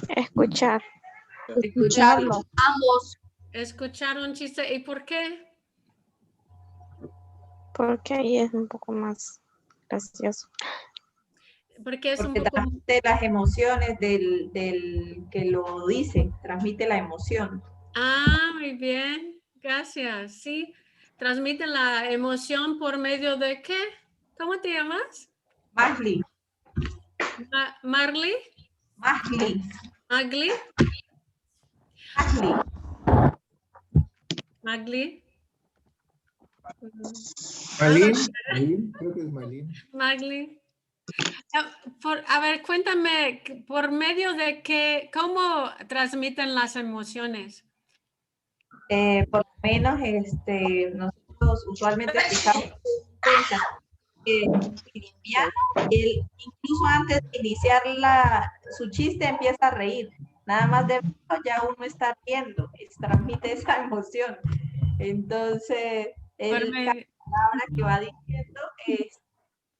Escuchar. Escucharlo. Ambos. Escuchar un chiste. ¿Y por qué? Porque ahí es un poco más gracioso. Porque es un Porque poco... transmite las emociones del que lo dice, transmite la emoción. Ah, muy bien. Gracias. Sí. Transmiten la emoción por medio de ¿qué? ¿Cómo te llamas? Magli, Marley. Magli, Magli. Magli. Magli. Malin, creo que es Malin. Magli. A ver, cuéntame, ¿por medio de qué, cómo transmiten las emociones? Por lo menos nosotros usualmente aplicamos Cristiano, él incluso antes de iniciar su chiste empieza a reír. Nada más de verlo ya uno está riendo, transmite esa emoción. Entonces, cada palabra que va diciendo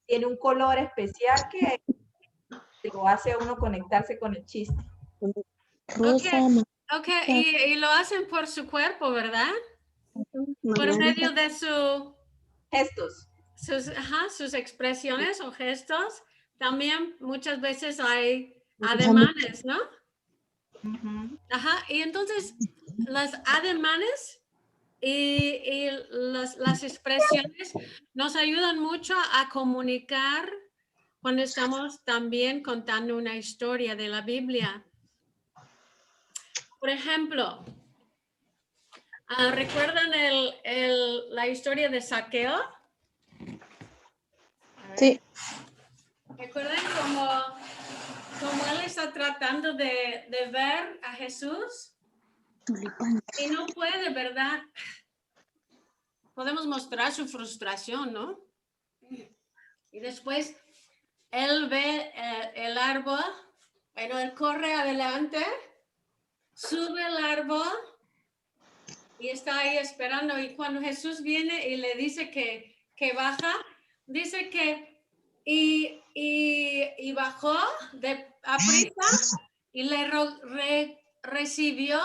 tiene un color especial que lo hace a uno conectarse con el chiste. Ok, y lo hacen por su cuerpo, ¿verdad? Por medio de Gestos. sus expresiones o gestos. También muchas veces hay ademanes, ¿no? Ajá, y entonces las ademanes y las expresiones nos ayudan mucho a comunicar cuando estamos también contando una historia de la Biblia. Por ejemplo, ¿recuerdan la historia de Saqueo? Sí. ¿Recuerdan cómo él está tratando de ver a Jesús? Y no puede, ¿verdad? Podemos mostrar su frustración, ¿no? Y después él ve el árbol, bueno, él corre adelante, sube el árbol y está ahí esperando. Y cuando Jesús viene y le dice que baja, dice que y bajó a prisa y le recibió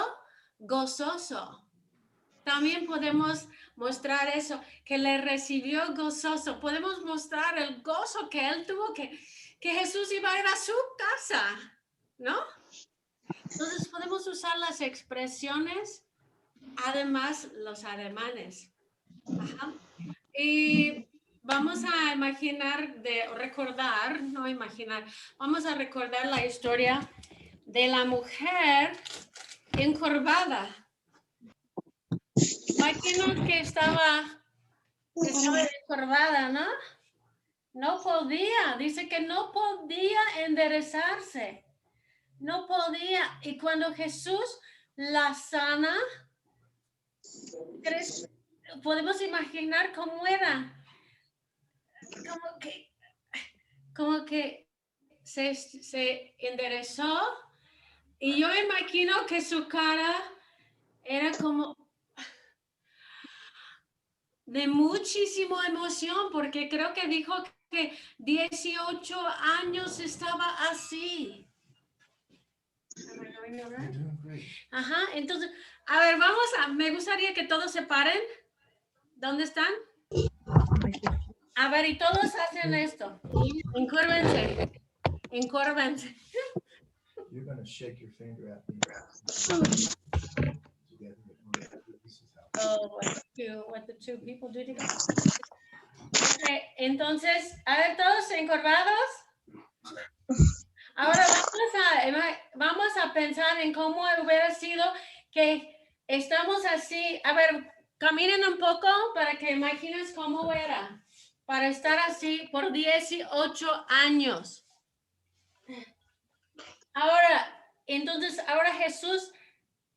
gozoso. También podemos mostrar eso, que le recibió gozoso. Podemos mostrar el gozo que él tuvo, que Jesús iba a ir a su casa, ¿no? Entonces podemos usar las expresiones, además los ademanes. Ajá. Y vamos a vamos a recordar la historia de la mujer encorvada. Imagino que estaba encorvada, ¿no? No podía, dice que no podía enderezarse, no podía. Y cuando Jesús la sana, podemos imaginar cómo era, como que se enderezó. Y yo imagino que su cara era como de muchísima emoción, porque creo que dijo que 18 años estaba así. Ajá, entonces, a ver, me gustaría que todos se paren. ¿Dónde están? A ver, y todos hacen esto. Encórvense. You're going to shake your finger at me. Oh, what the two people do together. Okay, entonces, a ver, todos encorvados. Ahora vamos a pensar en cómo hubiera sido que estamos así. A ver, caminen un poco para que imagines cómo era para estar así por 18 años. Ahora Jesús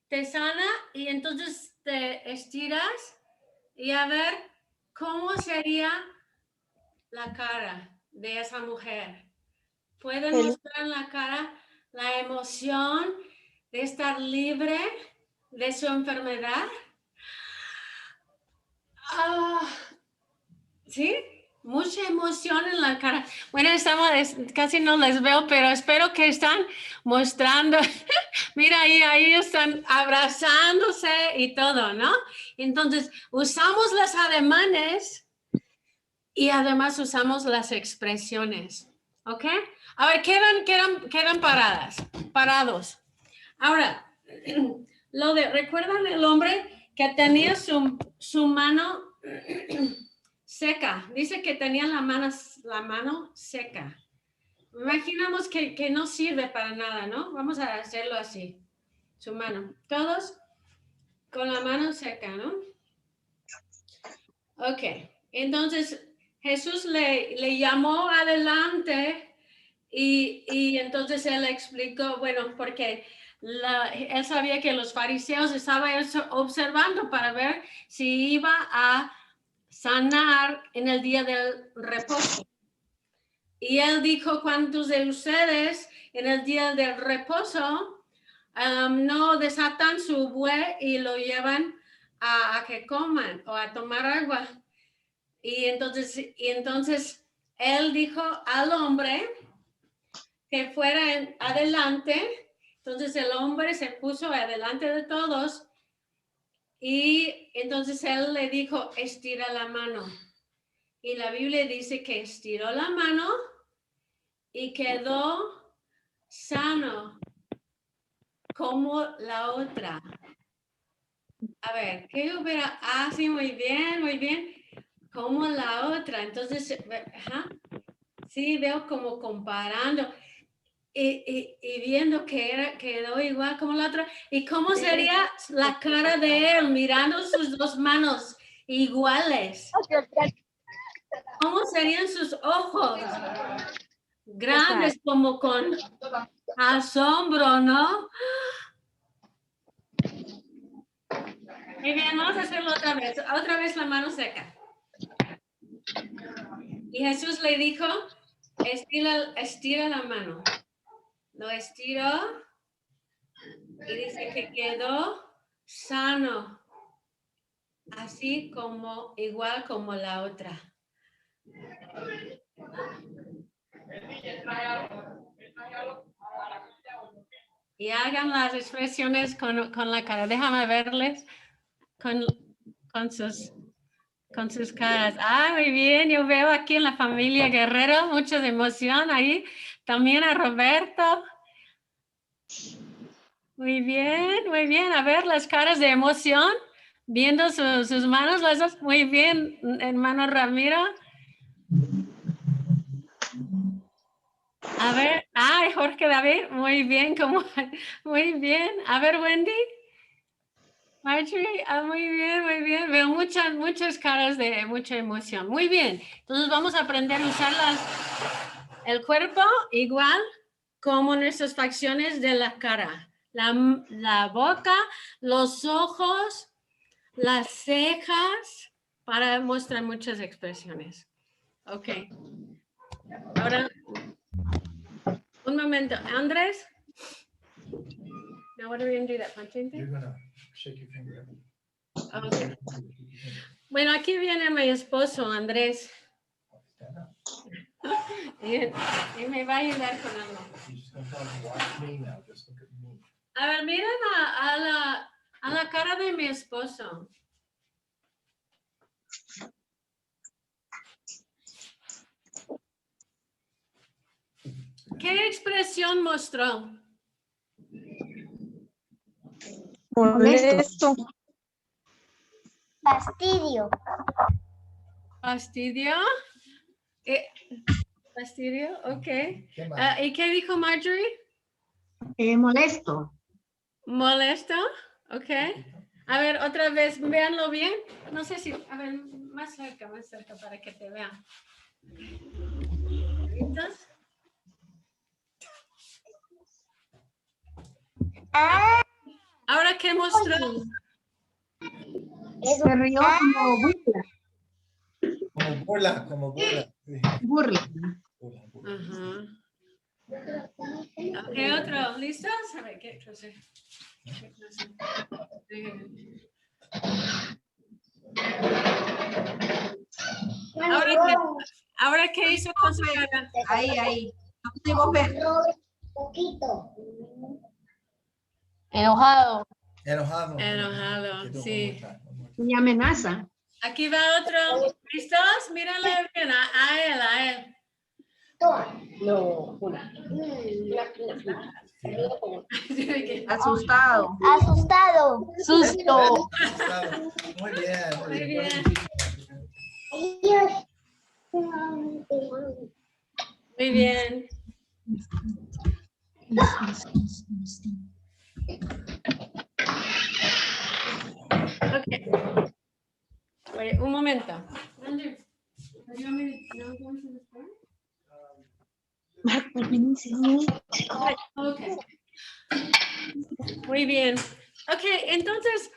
te sana y entonces te estiras y a ver cómo sería la cara de esa mujer. Pueden mostrar en la cara la emoción de estar libre de su enfermedad. ¿Sí? mucha emoción en la cara. Bueno, casi no les veo, pero espero que están mostrando. Mira, ahí están abrazándose y todo, ¿no? Entonces, usamos los ademanes y además usamos las expresiones, ¿ok? A ver, quedan parados. Ahora, ¿recuerdan el hombre que tenía su mano seca? Dice que tenía la mano seca. Imaginamos que no sirve para nada, ¿no? Vamos a hacerlo así. Su mano. Todos con la mano seca, ¿no? Ok. Entonces, Jesús le llamó adelante y entonces él explicó, bueno, porque él sabía que los fariseos estaban observando para ver si iba a sanar en el día del reposo. Y él dijo, ¿cuántos de ustedes en el día del reposo no desatan su buey y lo llevan a que coman o a tomar agua? Y entonces él dijo al hombre que fuera adelante. Entonces el hombre se puso adelante de todos y entonces él le dijo, estira la mano. Y la Biblia dice que estiró la mano y quedó sano como la otra. A ver, ¿qué hubiera? Ah, sí, muy bien. Como la otra. Entonces, sí, veo como comparando y viendo que quedó igual como la otra. ¿Y cómo sería la cara de él mirando sus dos manos iguales? ¿Cómo serían sus ojos? Grandes, como con asombro, ¿no? Muy bien, vamos a hacerlo otra vez. Otra vez la mano seca. Y Jesús le dijo, estira la mano. Lo estiró y dice que quedó sano, así como, igual como la otra. Y hagan las expresiones con la cara. Déjame verles con sus caras. Ah, muy bien. Yo veo aquí en la familia Guerrero mucha emoción ahí. También a Roberto. Muy bien. A ver las caras de emoción. Viendo sus manos, las dos. Muy bien, hermano Ramiro. A ver, Jorge David, muy bien. Muy bien. A ver, Wendy. Marjorie, muy bien. Veo muchas caras de mucha emoción. Muy bien. Entonces vamos a aprender a usar el cuerpo igual como nuestras facciones de la cara. La boca, los ojos, las cejas, para mostrar muchas expresiones. Ok. Ahora, un momento. Andrés. Now what are we going to do, that punching thing? You're gonna shake your finger at me. Okay. Bueno, aquí viene mi esposo, Andrés. Stand up. Y me va a ayudar con algo. You're just gonna tell him, watch me now, just look at me. A ver, miren a la cara de mi esposo. ¿Qué expresión mostró? Molesto. Fastidio. ¿Fastidio? ¿Fastidio? Ok. ¿Qué más? ¿Y qué dijo Marjorie? Molesto. ¿Molesto? Ok. A ver, otra vez, véanlo bien. No sé si, a ver, más cerca para que te vean. ¿Listos? Ahora, ¿qué mostró? Se rió como burla. Como burla. Sí. Burla. Burla. Ajá. Ok, otro. ¿Listos? A ver, ¿qué clase? Ahora, Ahora, ¿qué hizo con su cara? Ahí. No pudimos ver. Poquito. Enojado. Enojado. Enojado, Okay, do it sí. one more time. Y amenaza. Aquí va otro. ¿Listos? Mírenle bien a él. No, una. Asustado. Asustado. Susto. Asustado. Muy bien. Muy bien. Muy bien. Ok. Wait, un momento. Andrew, do you want me to go to the store? Okay. Muy bien. Ok, entonces,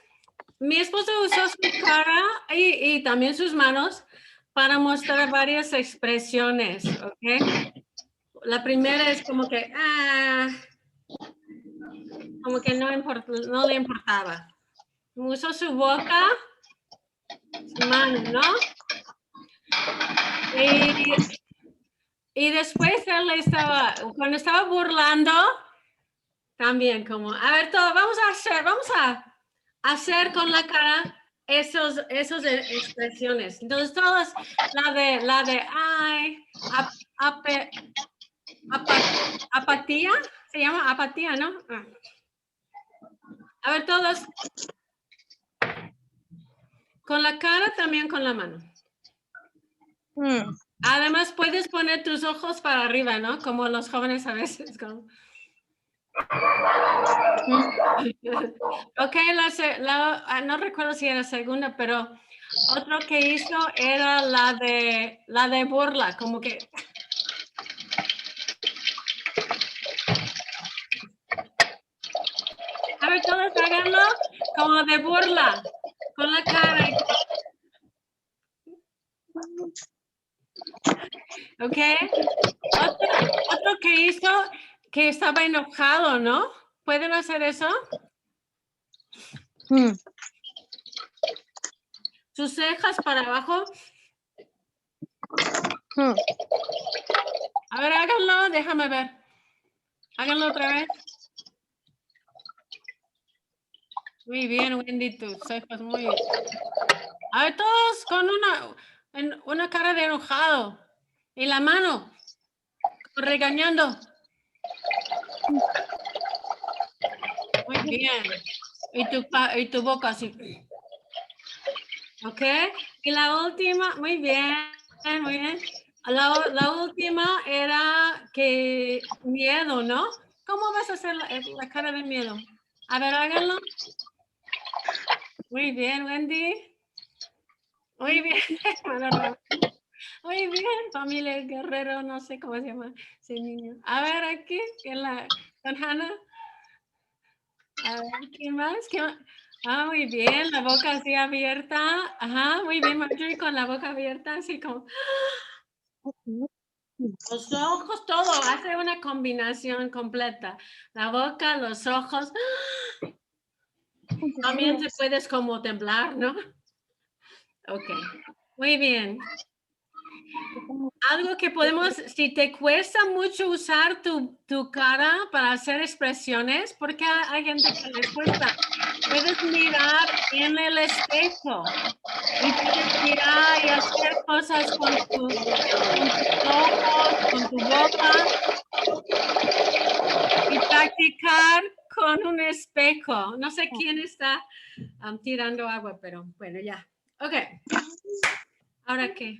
mi esposo usó su cara y también sus manos para mostrar varias expresiones, ¿ok? La primera es como que, como que no le importaba. Usó su boca, su mano, ¿no? Y después cuando estaba burlando, también como, a ver, vamos a hacer con la cara esos expresiones. Entonces, todas, la de, ay, apatía, se llama apatía, ¿no? A ver, todos. Con la cara, también con la mano. Además, puedes poner tus ojos para arriba, ¿no? Como los jóvenes a veces. Como... Ok, no recuerdo si era la segunda, pero otro que hizo era la de burla, como que... A ver, todos háganlo como de burla, con la cara. Ok. Otro que hizo que estaba enojado, ¿no? ¿Pueden hacer eso? Sus cejas para abajo. A ver, háganlo, déjame ver. Háganlo otra vez. Muy bien, Wendy, tus cejas muy... A ver, todos con una cara de enojado. Y la mano, regañando. Muy bien. Y tu boca así. Ok. Y la última, muy bien, muy bien. La última era que miedo, ¿no? ¿Cómo vas a hacer la cara de miedo? A ver, háganlo. Muy bien, Wendy. Muy bien. Muy bien, familia Guerrero, no sé cómo se llama ese niño. A ver, aquí, con Hannah. A ver, ¿quién más? Muy bien, la boca así abierta. Ajá, muy bien, Marjorie, con la boca abierta, así como... Los ojos, todo, hace una combinación completa. La boca, los ojos. También te puedes como temblar, ¿no? Ok, muy bien. Algo que podemos, si te cuesta mucho usar tu cara para hacer expresiones, porque hay gente que les cuesta, puedes mirar en el espejo y puedes mirar y hacer cosas con tus ojos, con tu boca y practicar con un espejo. No sé quién está tirando agua, pero bueno, ya. Ok. ¿Ahora qué?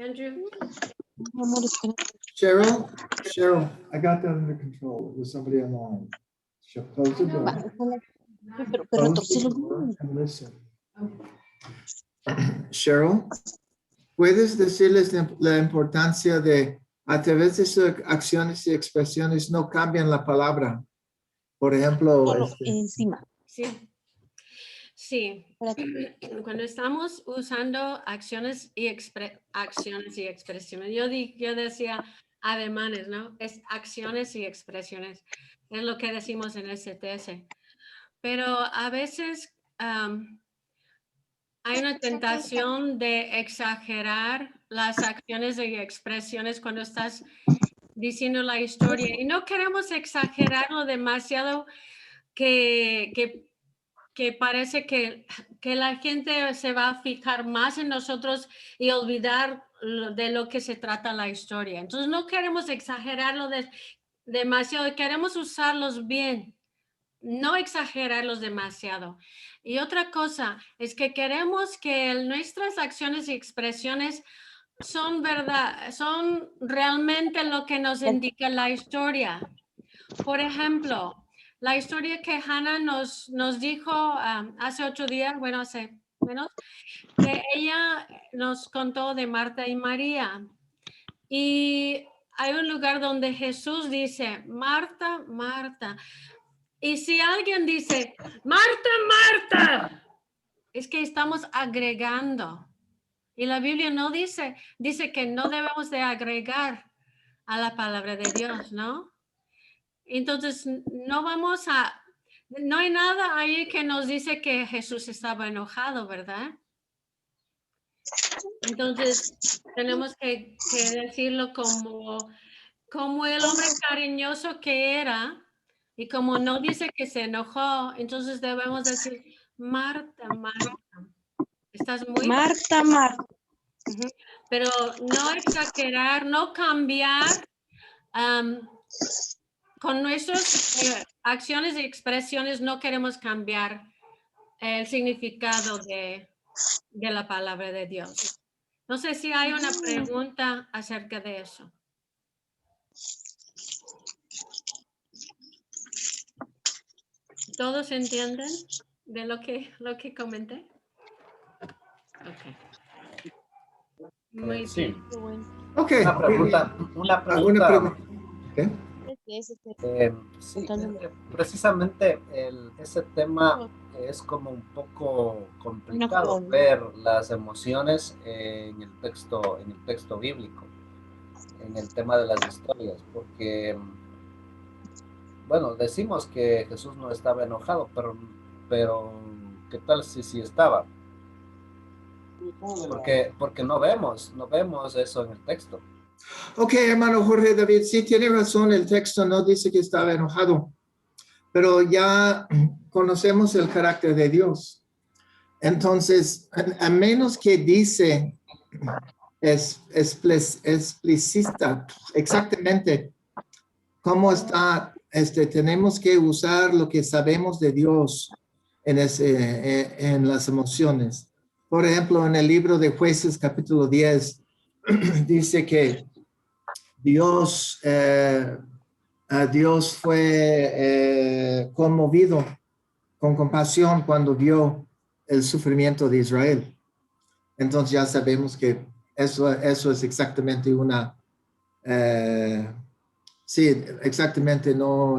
Andrew? Cheryl, I got that under control. It was somebody online. Close the door. Close the door and listen. Cheryl, ¿puedes decirles la importancia de, a través de sus acciones y expresiones, no cambian la palabra? Por ejemplo, Encima. Sí. Sí. Cuando estamos usando acciones y expresiones, yo decía ademanes, ¿no? Es acciones y expresiones. Es lo que decimos en STS. Pero a veces hay una tentación de exagerar las acciones y expresiones cuando estás diciendo la historia. Y no queremos exagerarlo demasiado que parece que la gente se va a fijar más en nosotros y olvidar de lo que se trata la historia. Entonces no queremos exagerarlo demasiado, queremos usarlos bien, no exagerarlos demasiado. Y otra cosa es que queremos que nuestras acciones y expresiones son verdad, son realmente lo que nos indica la historia. Por ejemplo, la historia que Hannah nos dijo hace 8 días, bueno, hace menos, que ella nos contó de Marta y María. Y hay un lugar donde Jesús dice, Marta, Marta. Y si alguien dice, Marta, Marta, es que estamos agregando. Y la Biblia no dice que no debemos de agregar a la palabra de Dios, ¿no? Entonces, no hay nada ahí que nos dice que Jesús estaba enojado, ¿verdad? Entonces, tenemos que decirlo como el hombre cariñoso que era, y como no dice que se enojó, entonces debemos decir, Marta, Marta, estás muy... Marta, Marta. Pero no exagerar, no cambiar con nuestras acciones y expresiones, no queremos cambiar el significado de la palabra de Dios. No sé si hay una pregunta acerca de eso. ¿Todos entienden de lo que comenté? Ok. Muy Sí. bien. Ok. Una pregunta. ¿Alguna pregunta? Okay. Sí, precisamente ese tema es como un poco complicado ver las emociones en el texto bíblico, en el tema de las historias, porque, bueno, decimos que Jesús no estaba enojado, pero ¿qué tal si sí estaba? Porque no vemos eso en el texto. Ok, hermano Jorge David, sí tiene razón, el texto no dice que estaba enojado, pero ya conocemos el carácter de Dios. Entonces, a menos que dice explícita exactamente cómo está, tenemos que usar lo que sabemos de Dios en las emociones. Por ejemplo, en el libro de Jueces, capítulo 10, dice que Dios fue conmovido con compasión cuando vio el sufrimiento de Israel. Entonces ya sabemos que eso es exactamente sí, exactamente no,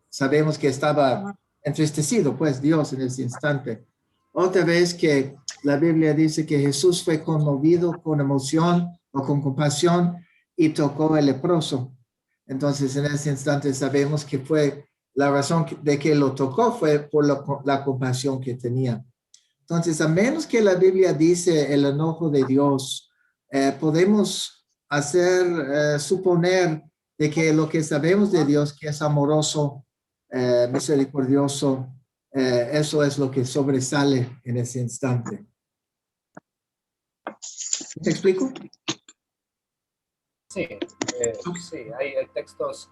sabemos que estaba entristecido, pues Dios en ese instante. Otra vez que la Biblia dice que Jesús fue conmovido con emoción o con compasión y tocó el leproso. Entonces, en ese instante sabemos que fue la razón de que lo tocó fue por la compasión que tenía. Entonces, a menos que la Biblia dice el enojo de Dios, podemos suponer de que lo que sabemos de Dios, que es amoroso, misericordioso, eso es lo que sobresale en ese instante. ¿Te explico? Sí, sí, hay textos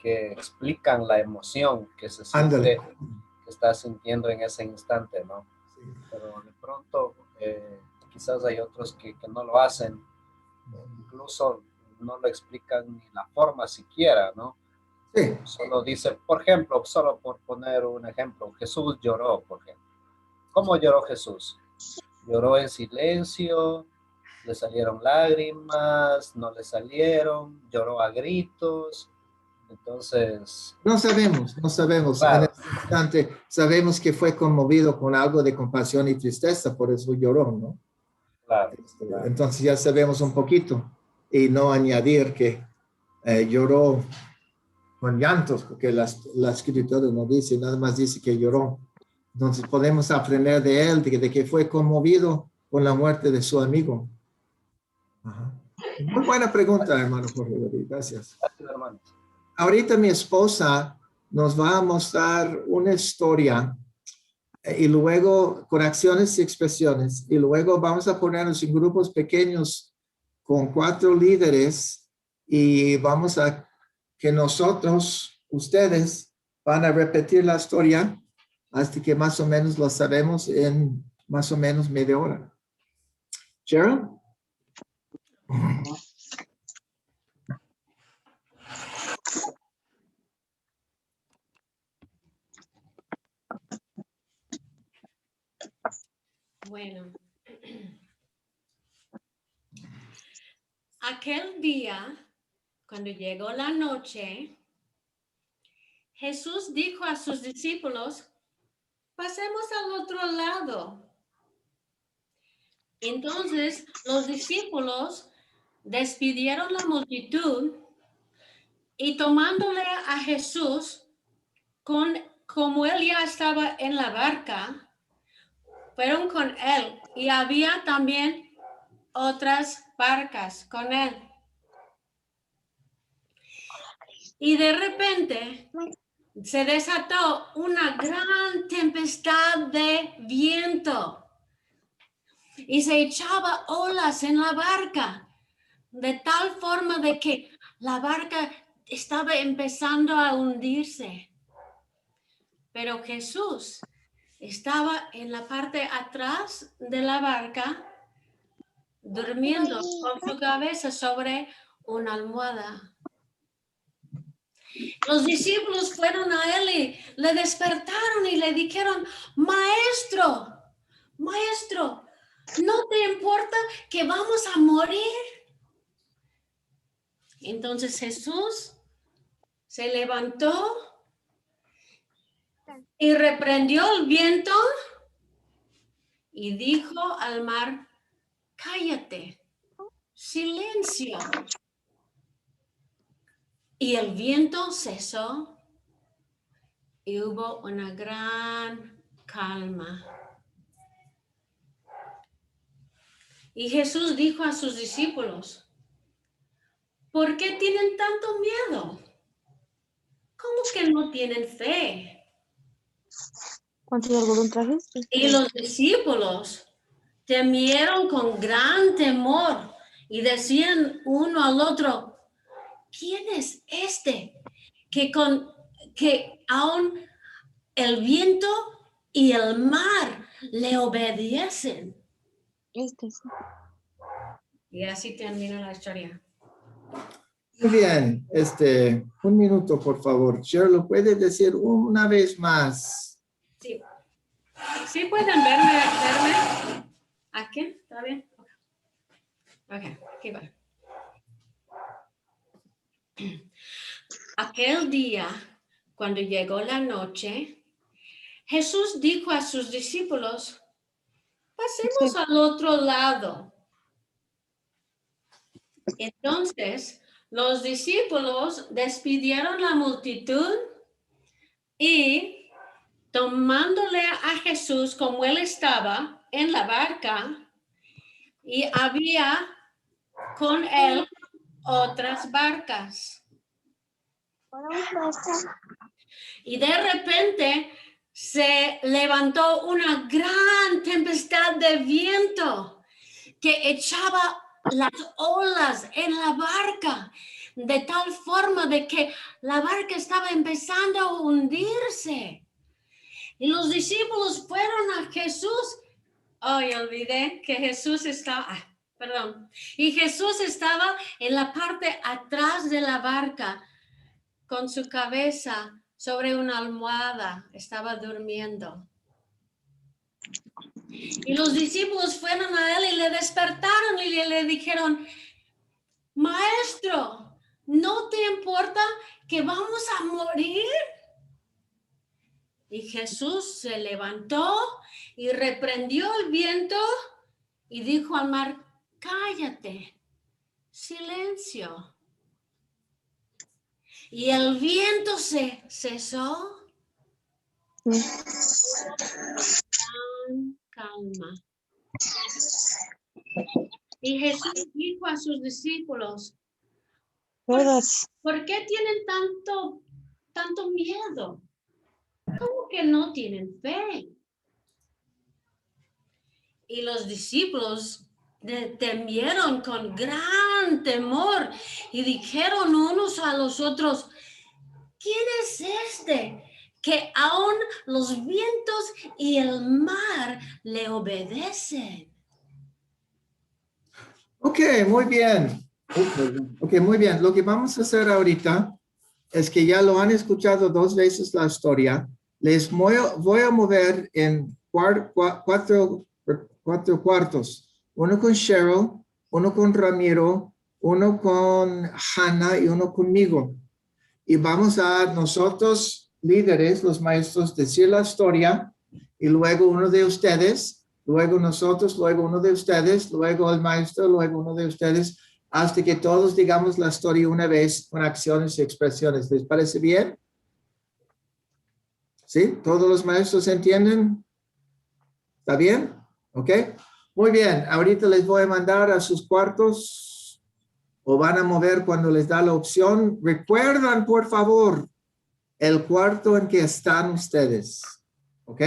que explican la emoción que se siente, que está sintiendo en ese instante, ¿no? Sí. Pero de pronto quizás hay otros que no lo hacen, incluso no lo explican ni la forma siquiera, ¿no? Sí. Solo dice, por ejemplo, solo por poner un ejemplo, Jesús lloró, por ejemplo. ¿Cómo lloró Jesús? Lloró en silencio, le salieron lágrimas, no le salieron, lloró a gritos. Entonces... No sabemos. Claro. En ese instante sabemos que fue conmovido con algo de compasión y tristeza, por eso lloró, ¿no? Claro. Entonces ya sabemos un poquito y no añadir que lloró con llantos, porque la escritura no dice, nada más dice que lloró. Entonces podemos aprender de él, de que fue conmovido con la muerte de su amigo. Ajá. Muy buena pregunta, hermano Jorge David. Gracias. Gracias, hermano. Ahorita mi esposa nos va a mostrar una historia y luego con acciones y expresiones, y luego vamos a ponernos en grupos pequeños con 4 líderes y vamos a que nosotros, ustedes, van a repetir la historia hasta que más o menos lo sabemos en más o menos media hora. Cheryl? Bueno, aquel día, cuando llegó la noche, Jesús dijo a sus discípulos, pasemos al otro lado. Entonces los discípulos despidieron la multitud y tomándole a Jesús, como él ya estaba en la barca, fueron con él y había también otras barcas con él. Y de repente se desató una gran tempestad de viento y se echaba olas en la barca, de tal forma de que la barca estaba empezando a hundirse. Pero Jesús estaba en la parte atrás de la barca, durmiendo con su cabeza sobre una almohada. Los discípulos fueron a él y le despertaron y le dijeron, maestro, maestro, ¿no te importa que vamos a morir? Entonces Jesús se levantó y reprendió el viento y dijo al mar, cállate, silencio. Y el viento cesó y hubo una gran calma. Y Jesús dijo a sus discípulos, ¿por qué tienen tanto miedo? ¿Cómo que no tienen fe? ¿Cuánto de algodón trajiste? Y los discípulos temieron con gran temor y decían uno al otro, ¿quién es este que aún el viento y el mar le obedecen? Sí. Y así termina la historia. Muy bien, un minuto, por favor. Cheryl, ¿puede decir una vez más? Sí. ¿Sí pueden verme? ¿Aquí? ¿Está bien? Ok, aquí va. Aquel día, cuando llegó la noche, Jesús dijo a sus discípulos, pasemos al otro lado. Entonces, los discípulos despidieron la multitud y tomándole a Jesús como él estaba en la barca, y había con él otras barcas. Y de repente se levantó una gran tempestad de viento que echaba las olas en la barca, de tal forma de que la barca estaba empezando a hundirse. Y los discípulos fueron a Jesús. Ay, olvidé que Jesús estaba, Y Jesús estaba en la parte atrás de la barca con su cabeza sobre una almohada. Estaba durmiendo. Y los discípulos fueron a él y le despertaron y le dijeron, maestro, ¿no te importa que vamos a morir? Y Jesús se levantó y reprendió el viento y dijo al mar, cállate, silencio. Y el viento se cesó. Gran calma. Y Jesús dijo a sus discípulos, Todas. ¿por qué tienen tanto miedo? ¿Cómo que no tienen fe? Y los discípulos temieron con gran temor y dijeron unos a los otros, ¿quién es este que aún los vientos y el mar le obedecen? Ok, muy bien. Ok, muy bien. Lo que vamos a hacer ahorita es que ya lo han escuchado 2 veces la historia. Les voy a mover en cuatro cuartos. Uno con Cheryl, uno con Ramiro, uno con Hannah y uno conmigo. Y vamos a nosotros, líderes, los maestros, decir la historia y luego uno de ustedes, luego nosotros, luego uno de ustedes, luego el maestro, luego uno de ustedes, hasta que todos digamos la historia una vez con acciones y expresiones. ¿Les parece bien? ¿Sí? ¿Todos los maestros entienden? ¿Está bien? ¿Ok? Muy bien. Ahorita les voy a mandar a sus cuartos o van a mover cuando les da la opción. Recuerdan, por favor, el cuarto en que están ustedes. ¿Ok?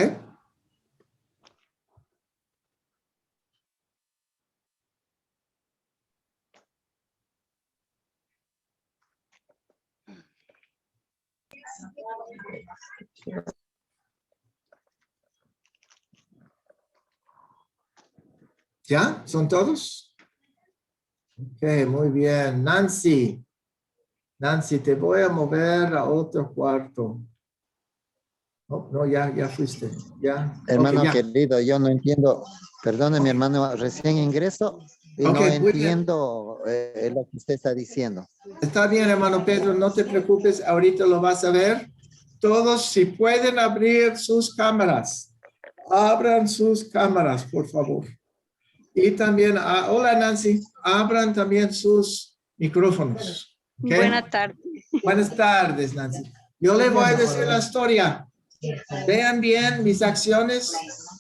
¿Ya? ¿Son todos? Ok, muy bien. Nancy. Nancy, te voy a mover a otro cuarto. No, ya fuiste. Ya. Hermano Ok, ya. querido, yo no entiendo. Perdone, mi hermano, recién ingreso y Ok, no muy bien. entiendo lo que usted está diciendo. Está bien, hermano Pedro, no te preocupes, ahorita lo vas a ver. Todos, si pueden abrir sus cámaras, abran sus cámaras, por favor. Y también, hola Nancy, abran también sus micrófonos. ¿Okay? Buenas tardes. Buenas tardes, Nancy. Yo le voy a decir la historia. Vean bien mis acciones.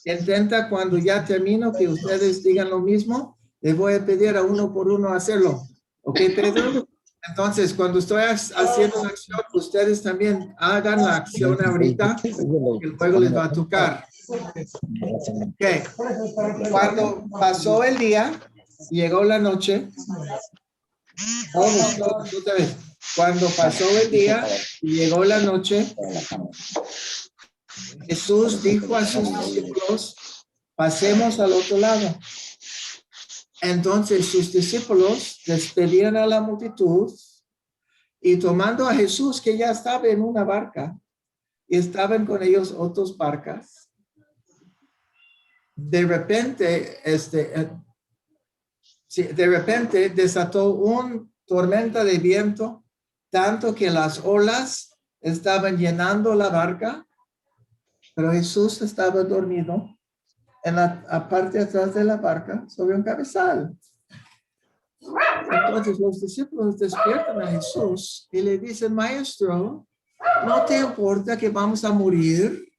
Intenta cuando ya termino que ustedes digan lo mismo. Les voy a pedir a uno por uno hacerlo. ¿Ok, Pedro? Entonces, cuando estoy haciendo la acción, ustedes también hagan la acción ahorita y luego les va a tocar. Ok. Cuando pasó el día, llegó la noche. Todos, otra vez. Cuando pasó el día y llegó la noche, Jesús dijo a sus discípulos, pasemos al otro lado. Entonces sus discípulos despedían a la multitud y tomando a Jesús, que ya estaba en una barca, y estaban con ellos otras barcas, de repente desató una tormenta de viento, tanto que las olas estaban llenando la barca, pero Jesús estaba dormido en la parte de atrás de la barca sobre un cabezal. Entonces los discípulos despiertan a Jesús y le dicen, Maestro, ¿no te importa que vamos a morir?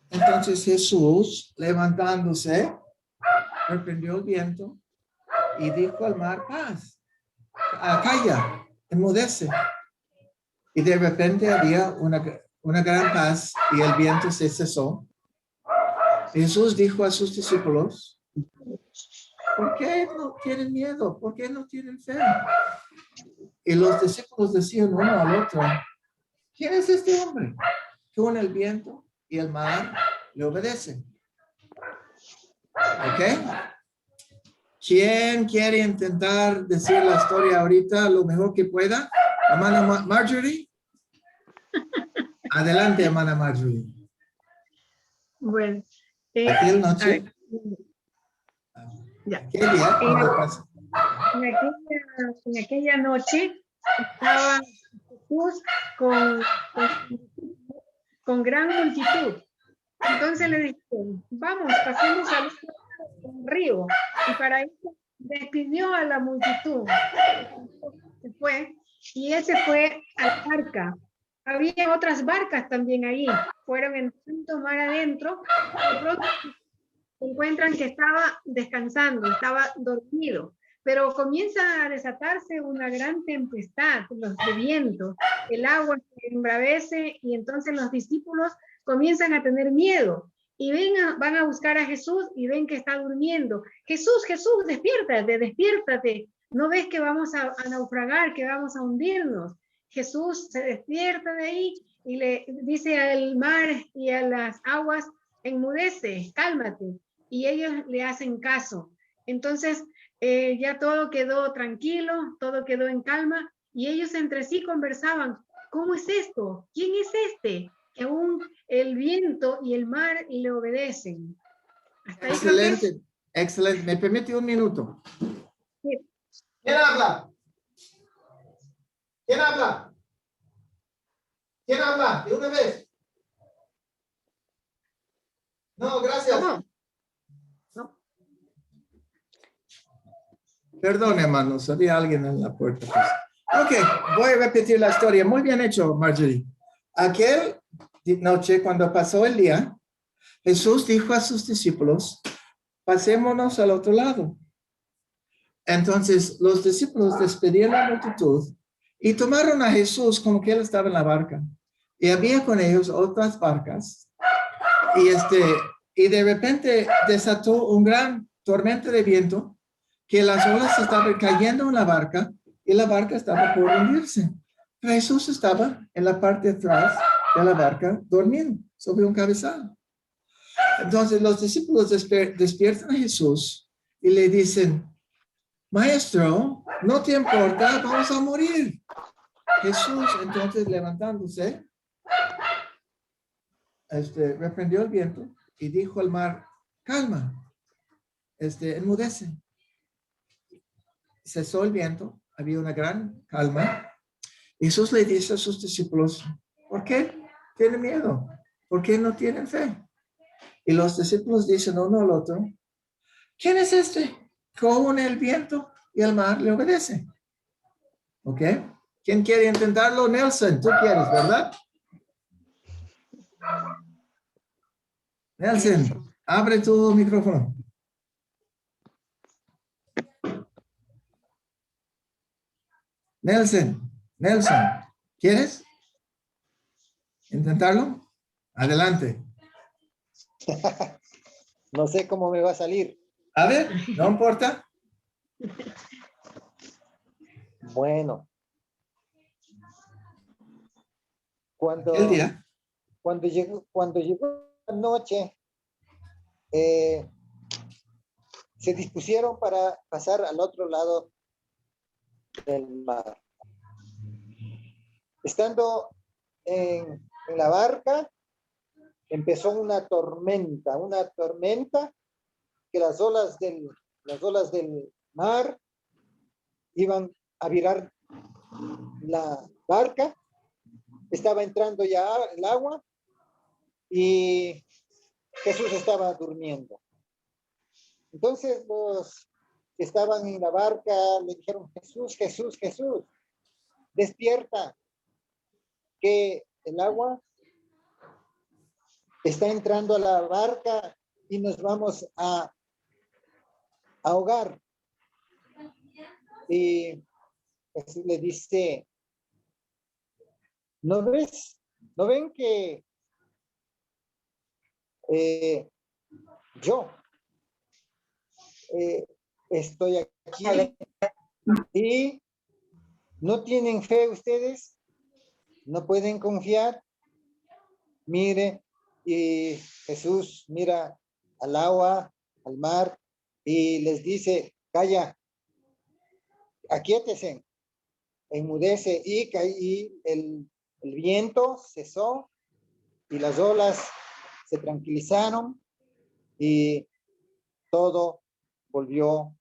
Entonces Jesús, levantándose, reprendió el viento y dijo al mar, paz, calla, enmudece. Y de repente había una gran paz y el viento se cesó. Jesús dijo a sus discípulos, ¿por qué no tienen miedo? ¿Por qué no tienen fe? Y los discípulos decían uno al otro, ¿quién es este hombre? Que con el viento y el mar le obedecen. ¿Ok? ¿Quién quiere intentar decir la historia ahorita lo mejor que pueda? Hermana Marjorie. Adelante, hermana Marjorie. Bueno, Aquella noche. ya. Aquel día, cuando pasó. En aquella noche estaba Jesús con gran multitud. Entonces le dijeron, vamos, pasemos al río. Y para eso despidió a la multitud. Se fue, y él se fue a la barca. Había otras barcas también ahí. Fueron entrando mar adentro. De pronto encuentran que estaba descansando, estaba dormido, pero comienza a desatarse una gran tempestad, los de viento, el agua se embravece y entonces los discípulos comienzan a tener miedo y van a buscar a Jesús y ven que está durmiendo. Jesús, Jesús, despiértate, despiértate. ¿No ves que vamos a naufragar, que vamos a hundirnos? Jesús se despierta de ahí y le dice al mar y a las aguas, enmudece, cálmate. Y ellos le hacen caso. Entonces, ya todo quedó tranquilo, todo quedó en calma, y ellos entre sí conversaban, ¿cómo es esto? ¿Quién es este? Que aún el viento y el mar le obedecen. Hasta ahí Excelente, excelente. ¿Me permite un minuto? Sí. ¿Quién habla? ¿Quién habla? ¿Quién habla? De una vez. No, gracias. ¿Cómo? Perdón, hermanos, había alguien en la puerta. Ok, voy a repetir la historia. Muy bien hecho, Marjorie. Aquel noche, cuando pasó el día, Jesús dijo a sus discípulos, pasémonos al otro lado. Entonces, los discípulos despidieron a la multitud y tomaron a Jesús como que él estaba en la barca. Y había con ellos otras barcas. Y de repente desató un gran tormenta de viento, que las olas estaban cayendo en la barca y la barca estaba por hundirse. Pero Jesús estaba en la parte de atrás de la barca dormido sobre un cabezal. Entonces los discípulos despiertan a Jesús y le dicen, Maestro, no te importa, vamos a morir. Jesús entonces levantándose, reprendió el viento y dijo al mar, calma, enmudece. Cesó el viento, había una gran calma. Jesús le dice a sus discípulos, ¿por qué tienen miedo? ¿Por qué no tienen fe? Y los discípulos dicen uno al otro, ¿quién es este? Con el viento y el mar le obedece. ¿Ok? ¿Quién quiere intentarlo? Nelson, tú quieres, ¿verdad? Nelson, abre tu micrófono. Nelson, ¿quieres intentarlo? Adelante. No sé cómo me va a salir. A ver, no importa. Bueno. Cuando llegó la noche, se dispusieron para pasar al otro lado del mar. Estando en la barca, empezó una tormenta que las olas del mar iban a virar la barca. Estaba entrando ya el agua y Jesús estaba durmiendo. Entonces los que estaban en la barca le dijeron, Jesús, despierta, que el agua está entrando a la barca y nos vamos a ahogar. Y Jesús le dice, ¿no ven que yo estoy aquí y no tienen fe ustedes? ¿No pueden confiar? Mire, y Jesús mira al agua, al mar, y les dice, calla, aquíétese, enmudece, y el viento cesó, y las olas se tranquilizaron, y todo volvió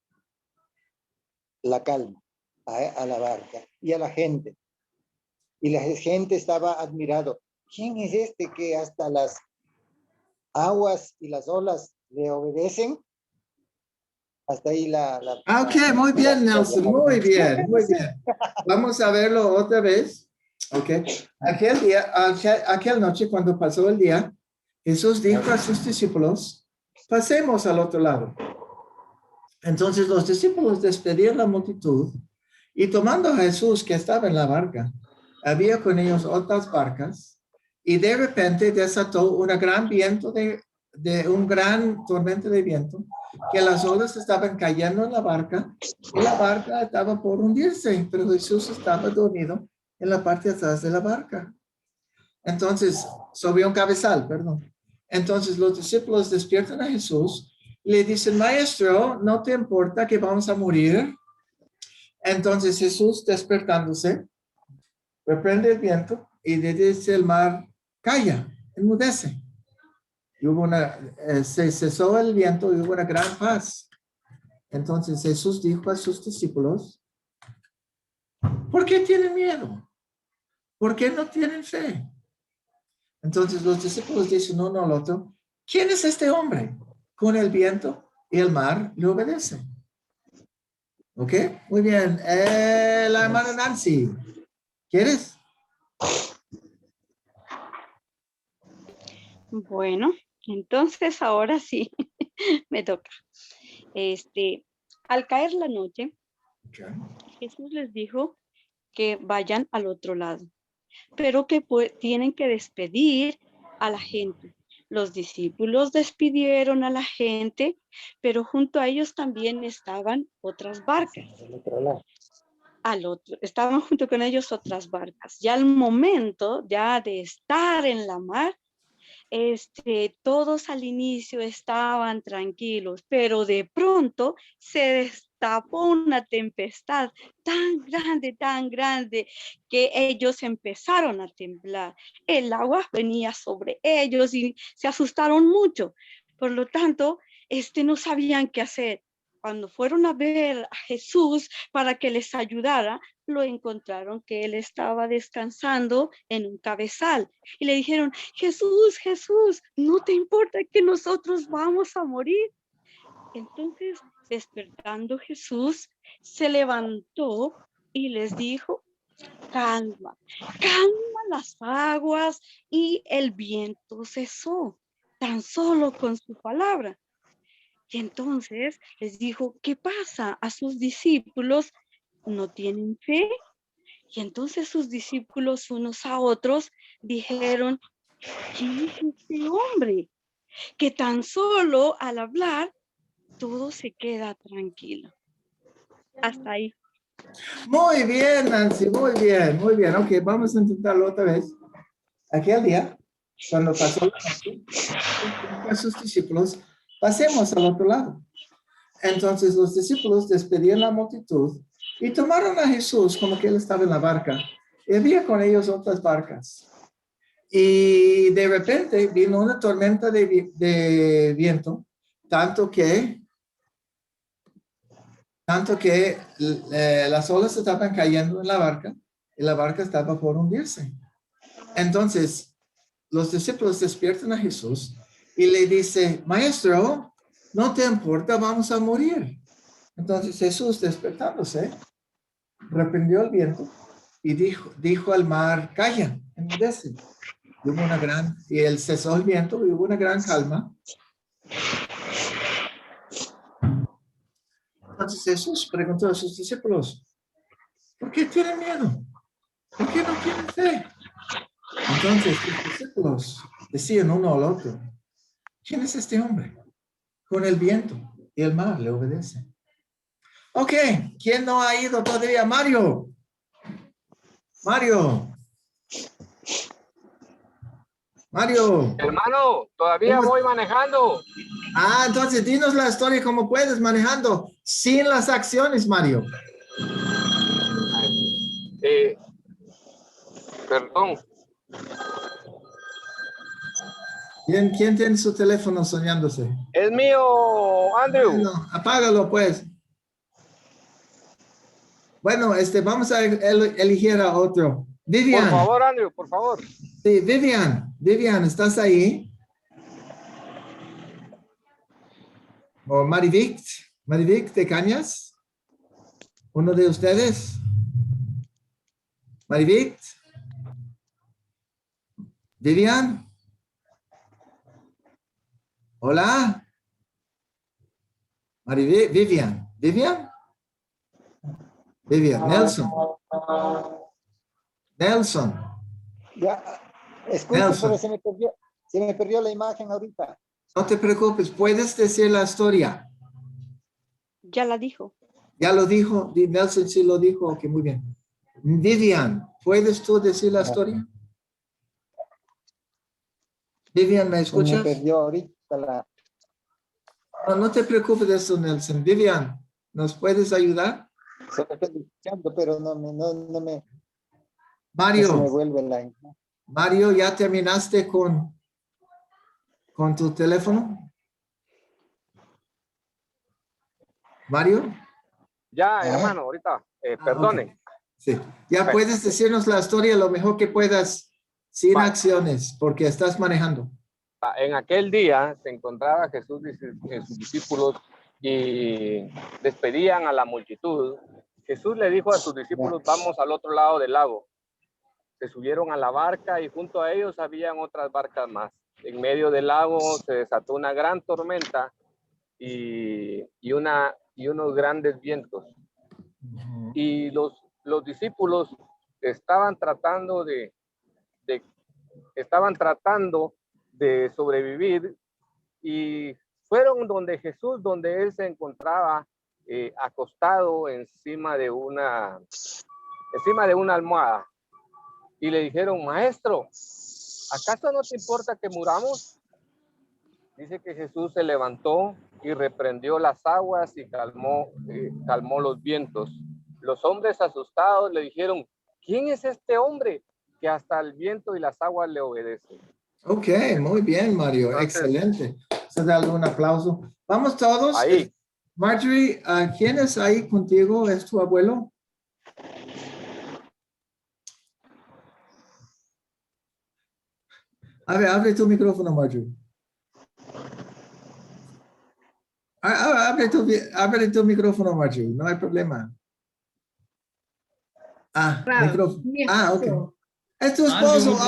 la calma a la barca y a la gente. Y la gente estaba admirado. ¿Quién es este que hasta las aguas y las olas le obedecen? Hasta ahí Ok, muy bien, Nelson, muy bien. Vamos a verlo otra vez. Ok. Aquel noche, cuando pasó el día, Jesús dijo a sus discípulos, pasemos al otro lado. Entonces los discípulos despedían la multitud y tomando a Jesús que estaba en la barca, había con ellos otras barcas y de repente desató un gran viento un gran tormenta de viento, que las olas estaban cayendo en la barca y la barca estaba por hundirse, pero Jesús estaba dormido en la parte de atrás de la barca. Entonces, sobre un cabezal, perdón. Entonces los discípulos despiertan a Jesús y le dicen, maestro, ¿no te importa que vamos a morir? Entonces Jesús, despertándose, reprende el viento y le dice al mar, calla, enmudece. Y hubo se cesó el viento y hubo una gran paz. Entonces Jesús dijo a sus discípulos, ¿por qué tienen miedo? ¿Por qué no tienen fe? Entonces los discípulos dicen uno al otro, ¿quién es este hombre? Con el viento y el mar le obedece. ¿Ok? Muy bien. La hermana Nancy, ¿quieres? Bueno, entonces ahora sí, me toca. Al caer la noche, Jesús les dijo que vayan al otro lado, pero que tienen que despedir a la gente. Los discípulos despidieron a la gente, pero junto a ellos también estaban otras barcas. Estaban junto con ellos otras barcas. Ya al momento ya de estar en la mar, todos al inicio estaban tranquilos, pero de pronto se destapó una tempestad tan grande, que ellos empezaron a temblar. El agua venía sobre ellos y se asustaron mucho. Por lo tanto, no sabían qué hacer. Cuando fueron a ver a Jesús para que les ayudara, lo encontraron que él estaba descansando en un cabezal. Y le dijeron, Jesús, ¿no te importa que nosotros vamos a morir? Entonces, despertando Jesús, se levantó y les dijo, calma las aguas, y el viento cesó, tan solo con su palabra. Y entonces les dijo, ¿qué pasa? A sus discípulos no tienen fe. Y entonces sus discípulos unos a otros dijeron, ¿quién es este hombre que tan solo al hablar todo se queda tranquilo? Hasta ahí. Muy bien, Nancy, muy bien. Ok, vamos a intentarlo otra vez. Aquel día, cuando pasó la noche, a sus discípulos, pasemos al otro lado. Entonces los discípulos despedían la multitud y tomaron a Jesús como que él estaba en la barca. Y había con ellos otras barcas. Y de repente vino una tormenta de viento, tanto que las olas estaban cayendo en la barca y la barca estaba por hundirse. Entonces, los discípulos despiertan a Jesús y le dice, maestro, ¿no te importa? Vamos a morir. Entonces Jesús, despertándose, reprendió el viento y dijo al mar, calla, enmudece. Y él cesó el viento y hubo una gran calma. Entonces Jesús preguntó a sus discípulos, ¿por qué tienen miedo? ¿Por qué no tienen fe? Entonces los discípulos decían uno al otro, ¿quién es este hombre? Con el viento y el mar le obedece. Ok, ¿quién no ha ido todavía? Mario. Hermano, todavía voy manejando. Entonces dinos la historia como puedes manejando, sin las acciones, Mario. Perdón. ¿Quién tiene su teléfono soñándose? Es mío, Andrew. Bueno, apágalo, pues. Bueno, vamos a elegir a otro. Vivian. Por favor, Andrew, por favor. Sí, Vivian, ¿estás ahí? ¿O Marivic de Cañas? ¿Uno de ustedes? Marivic. Vivian. Hola. Vivian. Vivian. Nelson. Ya, escuche, Nelson. pero se me perdió la imagen ahorita. No te preocupes, puedes decir la historia. Ya la dijo. Ya lo dijo, Nelson sí lo dijo, ok, muy bien. Vivian, ¿puedes tú decir la historia? Vivian, ¿me Se escuchas? me perdió ahorita la... No te preocupes de eso, Nelson. Vivian, ¿nos puedes ayudar? Se me estoy escuchando, pero no me Mario, se me vuelve la... Mario, ¿ya terminaste con tu teléfono? Mario? Ya, hermano, ahorita, perdone. Ok. Sí. Ya puedes decirnos la historia lo mejor que puedas, sin Vale. acciones, porque estás manejando. En aquel día se encontraba Jesús y sus discípulos y despedían a la multitud. Jesús le dijo a sus discípulos, vamos al otro lado del lago. Se subieron a la barca y junto a ellos habían otras barcas más. En medio del lago se desató una gran tormenta y unos grandes vientos. Y los discípulos estaban tratando de sobrevivir y fueron donde Jesús, donde él se encontraba acostado encima de una almohada, y le dijeron, maestro, ¿acaso no te importa que muramos? Dice que Jesús se levantó y reprendió las aguas y calmó los vientos. Los hombres asustados le dijeron, ¿quién es este hombre que hasta el viento y las aguas le obedecen? Ok, muy bien, Mario. Entonces, excelente. Se da un aplauso. Vamos todos. Ahí. Marjorie, ¿quién es ahí contigo? ¿Es tu abuelo? A ver, abre tu micrófono, Marjorie. Abre tu micrófono, Marjorie. No hay problema. Micrófono. Ok. Es tu esposo.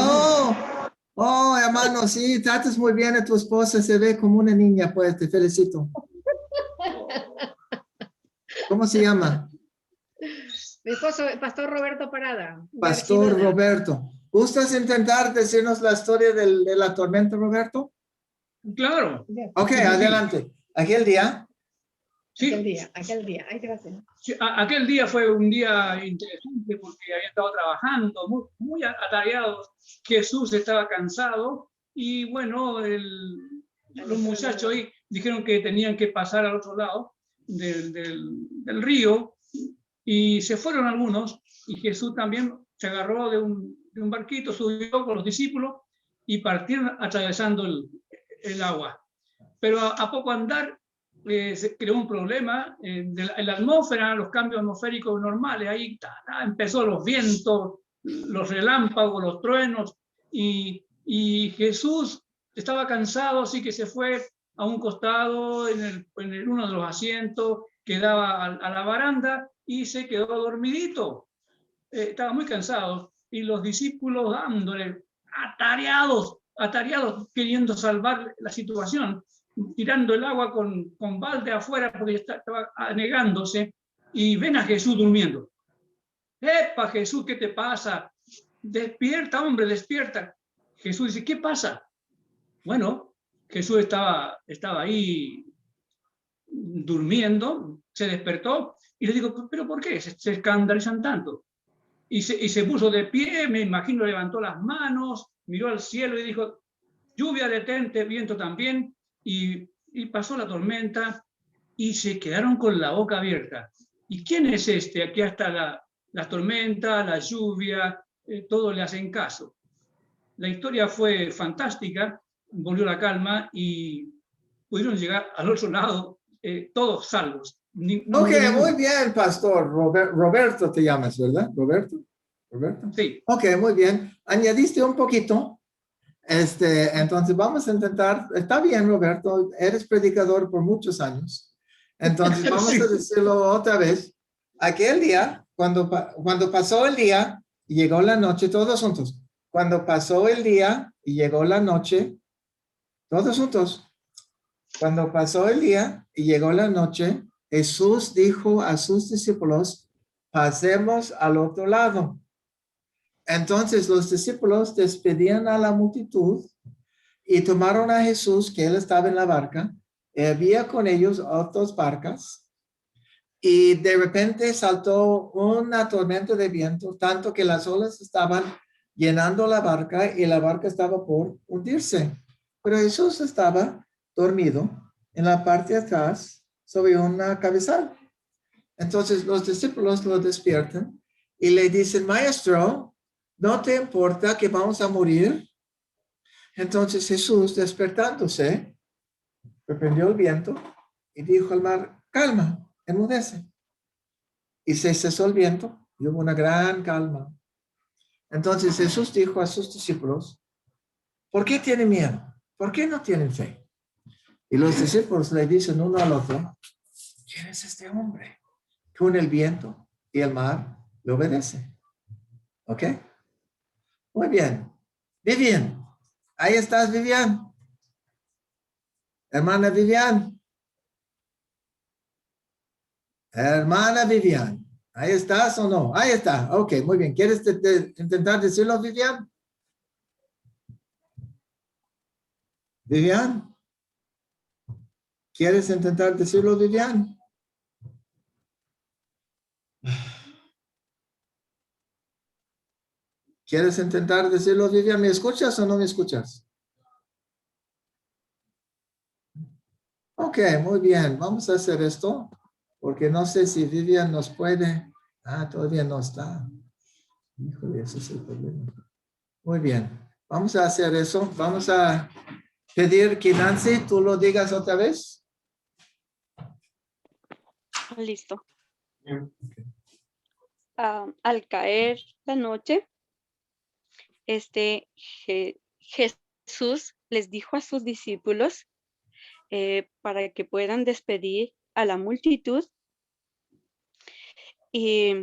Oh, hermano, sí, tratas muy bien a tu esposa. Se ve como una niña, pues, te felicito. ¿Cómo se llama? Mi esposo, Pastor Roberto Parada. Pastor Roberto. ¿Gustas intentar decirnos la historia de la tormenta, Roberto? Claro. Ok, adelante. ¿Aquel día? Sí. Aquel día. Ahí te va a hacer. Sí, aquel día fue un día interesante porque había estado trabajando, muy atareados. Jesús estaba cansado y bueno, los muchachos ahí dijeron que tenían que pasar al otro lado del río y se fueron algunos y Jesús también se agarró de un barquito, subió con los discípulos y partieron atravesando el agua. Pero a poco andar se creó un problema en la atmósfera, los cambios atmosféricos normales, ahí empezó los vientos, los relámpagos, los truenos, y Jesús estaba cansado, así que se fue a un costado en uno de los asientos que daba a la baranda y se quedó dormidito. Estaba muy cansado y los discípulos dándole, atareados, queriendo salvar la situación, tirando el agua con balde afuera porque estaba anegándose, y ven a Jesús durmiendo. ¡Epa, Jesús, qué te pasa! Despierta, hombre, despierta. Jesús dice, ¿qué pasa? Bueno, Jesús estaba ahí durmiendo, se despertó y le digo, ¿pero por qué se escandalizan tanto? Y se puso de pie, me imagino, levantó las manos, miró al cielo y dijo, lluvia detente, viento también. Y pasó la tormenta y se quedaron con la boca abierta. ¿Y quién es este? Aquí hasta la tormenta, la lluvia, todo le hacen caso. La historia fue fantástica, volvió la calma y pudieron llegar al otro lado todos salvos. Ok, muy bien, Pastor. Roberto te llamas, ¿verdad? ¿Roberto? Sí. Ok, muy bien. Añadiste un poquito. Entonces vamos a intentar, está bien, Roberto, eres predicador por muchos años. Entonces vamos a decirlo otra vez. Aquel día, cuando pasó el día y llegó la noche, todos juntos. Cuando pasó el día y llegó la noche, todos juntos. Cuando pasó el día y llegó la noche, Jesús dijo a sus discípulos, pasemos al otro lado. Entonces los discípulos despedían a la multitud y tomaron a Jesús, que él estaba en la barca, y había con ellos otras barcas, y de repente saltó una tormenta de viento, tanto que las olas estaban llenando la barca y la barca estaba por hundirse. Pero Jesús estaba dormido en la parte de atrás sobre una cabezal. Entonces los discípulos lo despiertan y le dicen, maestro, ¿no te importa que vamos a morir? Entonces Jesús, despertándose, reprendió el viento y dijo al mar, calma, enmudece. Y se cesó el viento y hubo una gran calma. Entonces Jesús dijo a sus discípulos, ¿por qué tienen miedo? ¿Por qué no tienen fe? Y los discípulos le dicen uno al otro, ¿quién es este hombre? Con el viento y el mar le obedece. ¿Ok? Muy bien. Vivian. Ahí estás, Vivian. Hermana Vivian. Hermana Vivian. ¿Ahí estás o no? Ahí está. Ok, muy bien. ¿Quieres intentar decirlo, Vivian? Vivian. ¿Quieres intentar decirlo, Vivian? ¿Quieres intentar decirlo, Vivian? ¿Me escuchas o no me escuchas? Ok, muy bien. Vamos a hacer esto, porque no sé si Vivian nos puede. Ah, todavía no está. Híjole, ese es el problema. Muy bien. Vamos a hacer eso. Vamos a pedir que Nancy, tú lo digas otra vez. Listo. Al caer la noche, Jesús les dijo a sus discípulos para que puedan despedir a la multitud. Y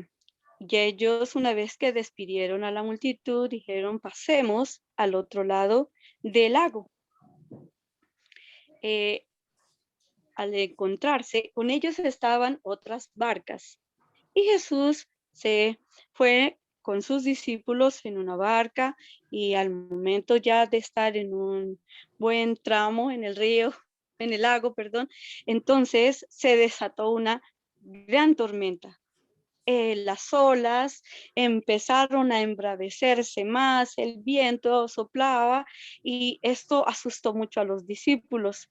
ellos, una vez que despidieron a la multitud, dijeron, pasemos al otro lado del lago. Al encontrarse, con ellos estaban otras barcas. Y Jesús se fue con sus discípulos en una barca y al momento ya de estar en un buen tramo en el río, en el lago, perdón, entonces se desató una gran tormenta. Las olas empezaron a embravecerse más, el viento soplaba y esto asustó mucho a los discípulos.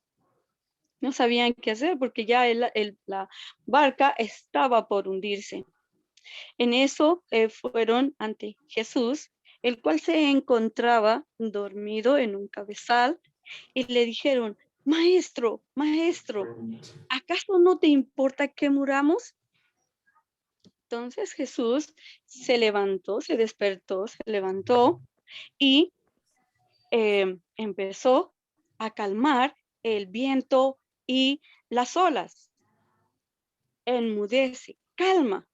No sabían qué hacer porque ya la barca estaba por hundirse. En eso fueron ante Jesús, el cual se encontraba dormido en un cabezal, y le dijeron, maestro, maestro, ¿acaso no te importa que muramos? Entonces Jesús se levantó, se despertó, se levantó y empezó a calmar el viento y las olas. Enmudece, calma.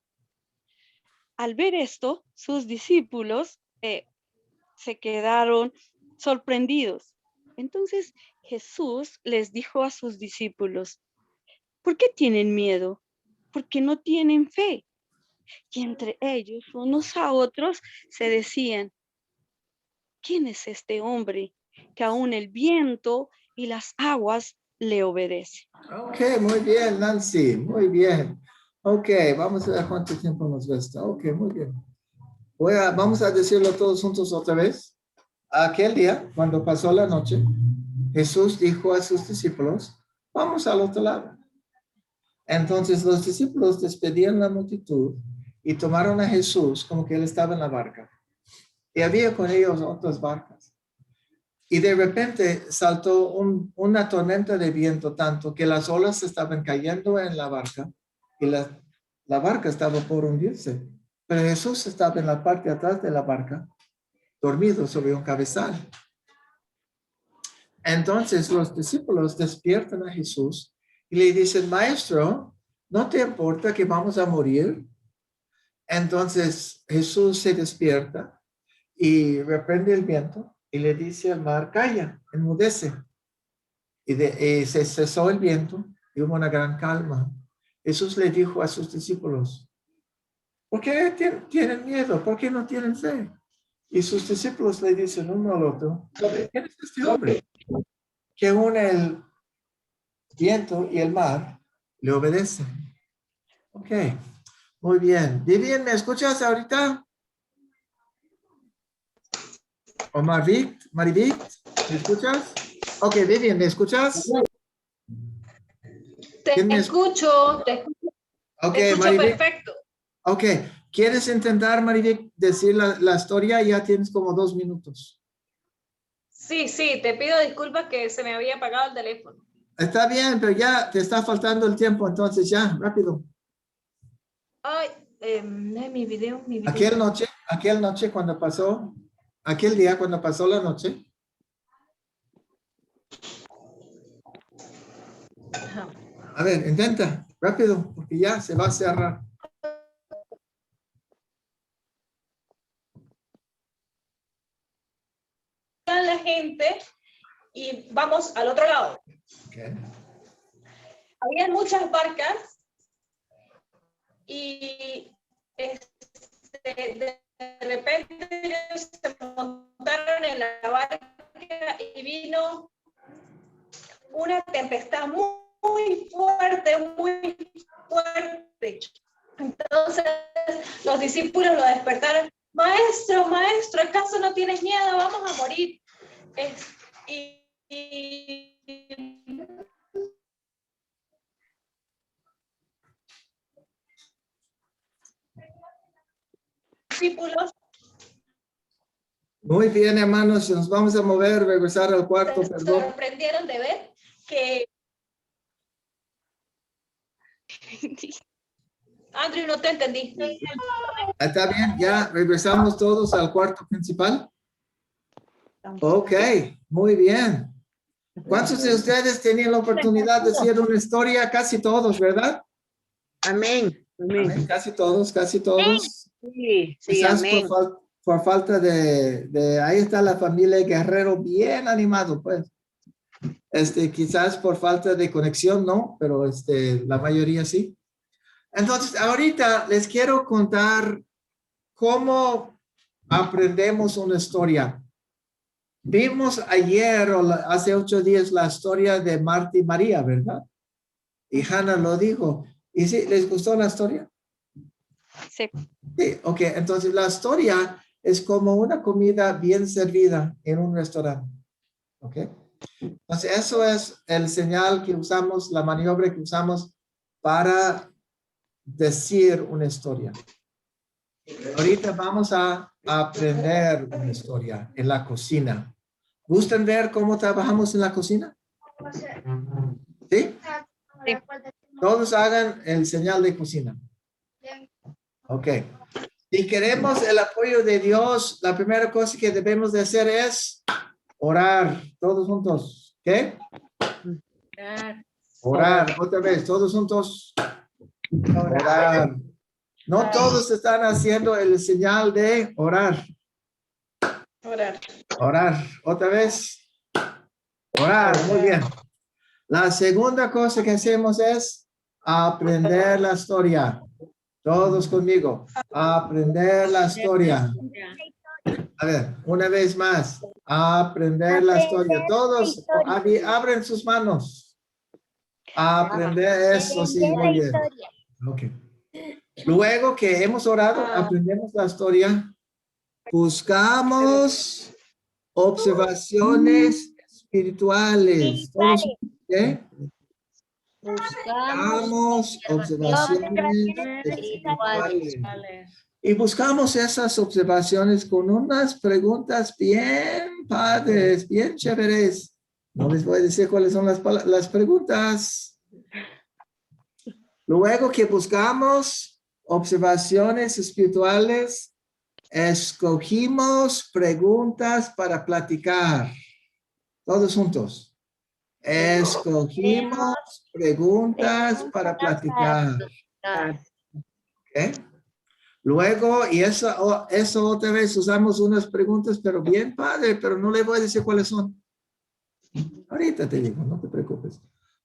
Al ver esto, sus discípulos se quedaron sorprendidos. Entonces Jesús les dijo a sus discípulos, ¿por qué tienen miedo? Porque no tienen fe. Y entre ellos, unos a otros, se decían, ¿quién es este hombre que aún el viento y las aguas le obedecen? Ok, muy bien, Nancy, muy bien. Ok, vamos a ver cuánto tiempo nos resta. Ok, muy bien. Vamos a decirlo todos juntos otra vez. Aquel día, cuando pasó la noche, Jesús dijo a sus discípulos, vamos al otro lado. Entonces los discípulos despedían la multitud y tomaron a Jesús como que él estaba en la barca. Y había con ellos otras barcas. Y de repente saltó una tormenta de viento tanto que las olas estaban cayendo en la barca y la barca estaba por hundirse. Pero Jesús estaba en la parte de atrás de la barca, dormido sobre un cabezal. Entonces los discípulos despiertan a Jesús y le dicen, maestro, ¿no te importa que vamos a morir? Entonces Jesús se despierta y reprende el viento y le dice al mar, calla, enmudece. y se cesó el viento y hubo una gran calma. Jesús le dijo a sus discípulos, ¿por qué tienen miedo? ¿Por qué no tienen fe? Y sus discípulos le dicen uno al otro, ¿quién es este hombre que une el viento y el mar? Le obedece. Ok, muy bien. Vivian, ¿me escuchas ahorita? ¿O Marivit? ¿Me escuchas? Ok, Vivian, ¿me escuchas? Te escucho, Ok, te escucho Marivit. perfecto. Ok, ¿quieres intentar, Marivit, decir la historia? Ya tienes como 2 minutos. Sí, te pido disculpas que se me había apagado el teléfono. Está bien, pero ya te está faltando el tiempo, entonces ya, rápido. Ay, mi video. Aquel noche cuando pasó, aquel día cuando pasó la noche. Ajá. A ver, intenta, rápido, porque ya se va a cerrar. La gente y vamos al otro lado. Okay. Había muchas barcas y de repente ellos se montaron en la barca y vino una tempestad muy fuerte. Entonces los discípulos lo despertaron. Maestro, ¿acaso no tienes miedo? Vamos a morir. Discípulos. Muy bien, hermanos, nos vamos a mover, regresar al cuarto, Se perdón. sorprendieron de ver que... Andrew, no te entendí. Está bien, ya regresamos todos al cuarto principal. Ok, muy bien. ¿Cuántos de ustedes tenían la oportunidad de hacer una historia? Casi todos, ¿verdad? Amén. Amén. Casi todos. Sí, Quizás amén. por falta de... Ahí está la familia Guerrero bien animado, pues. Quizás por falta de conexión, no, pero la mayoría sí. Entonces, ahorita les quiero contar cómo aprendemos una historia. Vimos ayer o hace 8 días la historia de Marta y María, ¿verdad? Y Hannah lo dijo. ¿Y sí, les gustó la historia? Sí. Sí, ok. Entonces, la historia es como una comida bien servida en un restaurante. Ok. Entonces, eso es el señal que usamos, la maniobra que usamos para decir una historia. Ahorita vamos a aprender una historia en la cocina. ¿Gustan ver cómo trabajamos en la cocina? ¿Sí? Todos hagan el señal de cocina. Ok. Si queremos el apoyo de Dios, la primera cosa que debemos de hacer es orar. Todos juntos. ¿Qué? Orar. Otra vez, todos juntos. Orar. No todos están haciendo el señal de orar. Orar. Otra vez. Orar. Muy bien. La segunda cosa que hacemos es aprender la historia. Todos conmigo. Aprender la historia. A ver, una vez más. Aprender la historia. Todos abren sus manos. Aprender eso, sí, muy bien. Ok. Luego que hemos orado, aprendemos la historia. Buscamos observaciones espirituales. ¿Todos, ¿qué? Buscamos observaciones espirituales. Y buscamos esas observaciones con unas preguntas bien padres, bien chéveres. No les voy a decir cuáles son las preguntas. Luego que buscamos observaciones espirituales, escogimos preguntas para platicar. Todos juntos. Escogimos preguntas para platicar. ¿Okay? Luego, y eso otra vez usamos unas preguntas, pero bien padre, pero no le voy a decir cuáles son. Ahorita te digo, no te preocupes.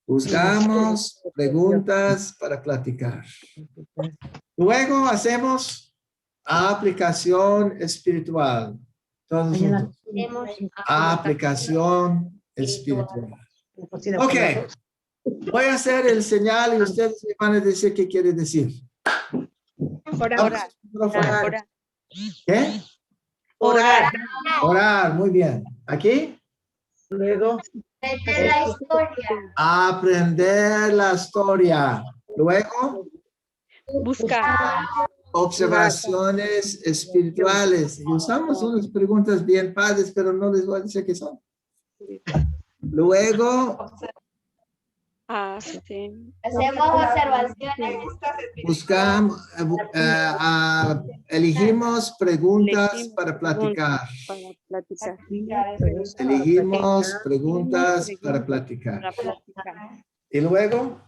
Buscamos preguntas para platicar. Luego hacemos aplicación espiritual. Todos juntos. Aplicación espiritual. Ok. Voy a hacer el señal y ustedes me van a decir qué quiere decir. Orar. Orar. ¿Qué? Orar. Orar, muy bien. ¿Aquí? Luego. La historia. Aprender la historia. Luego, Buscar. observaciones espirituales. Y usamos unas preguntas bien padres, pero no les voy a decir qué son. Luego, Hacemos observaciones. buscamos, elegimos preguntas para platicar. Elegimos preguntas para platicar. Y luego,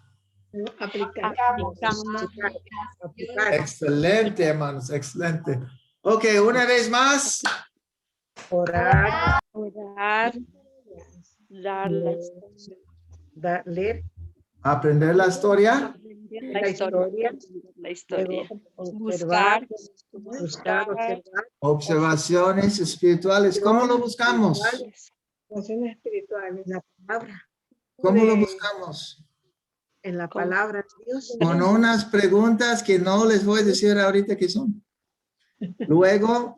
excelente, hermanos, excelente. Ok, una vez más. Orar. Leer. Aprender la historia. La historia. Buscar. Observaciones espirituales. ¿Cómo lo buscamos? Observaciones espirituales. La palabra. ¿Cómo lo buscamos? En la palabra de Dios. Con unas preguntas que no les voy a decir ahorita qué son. Luego,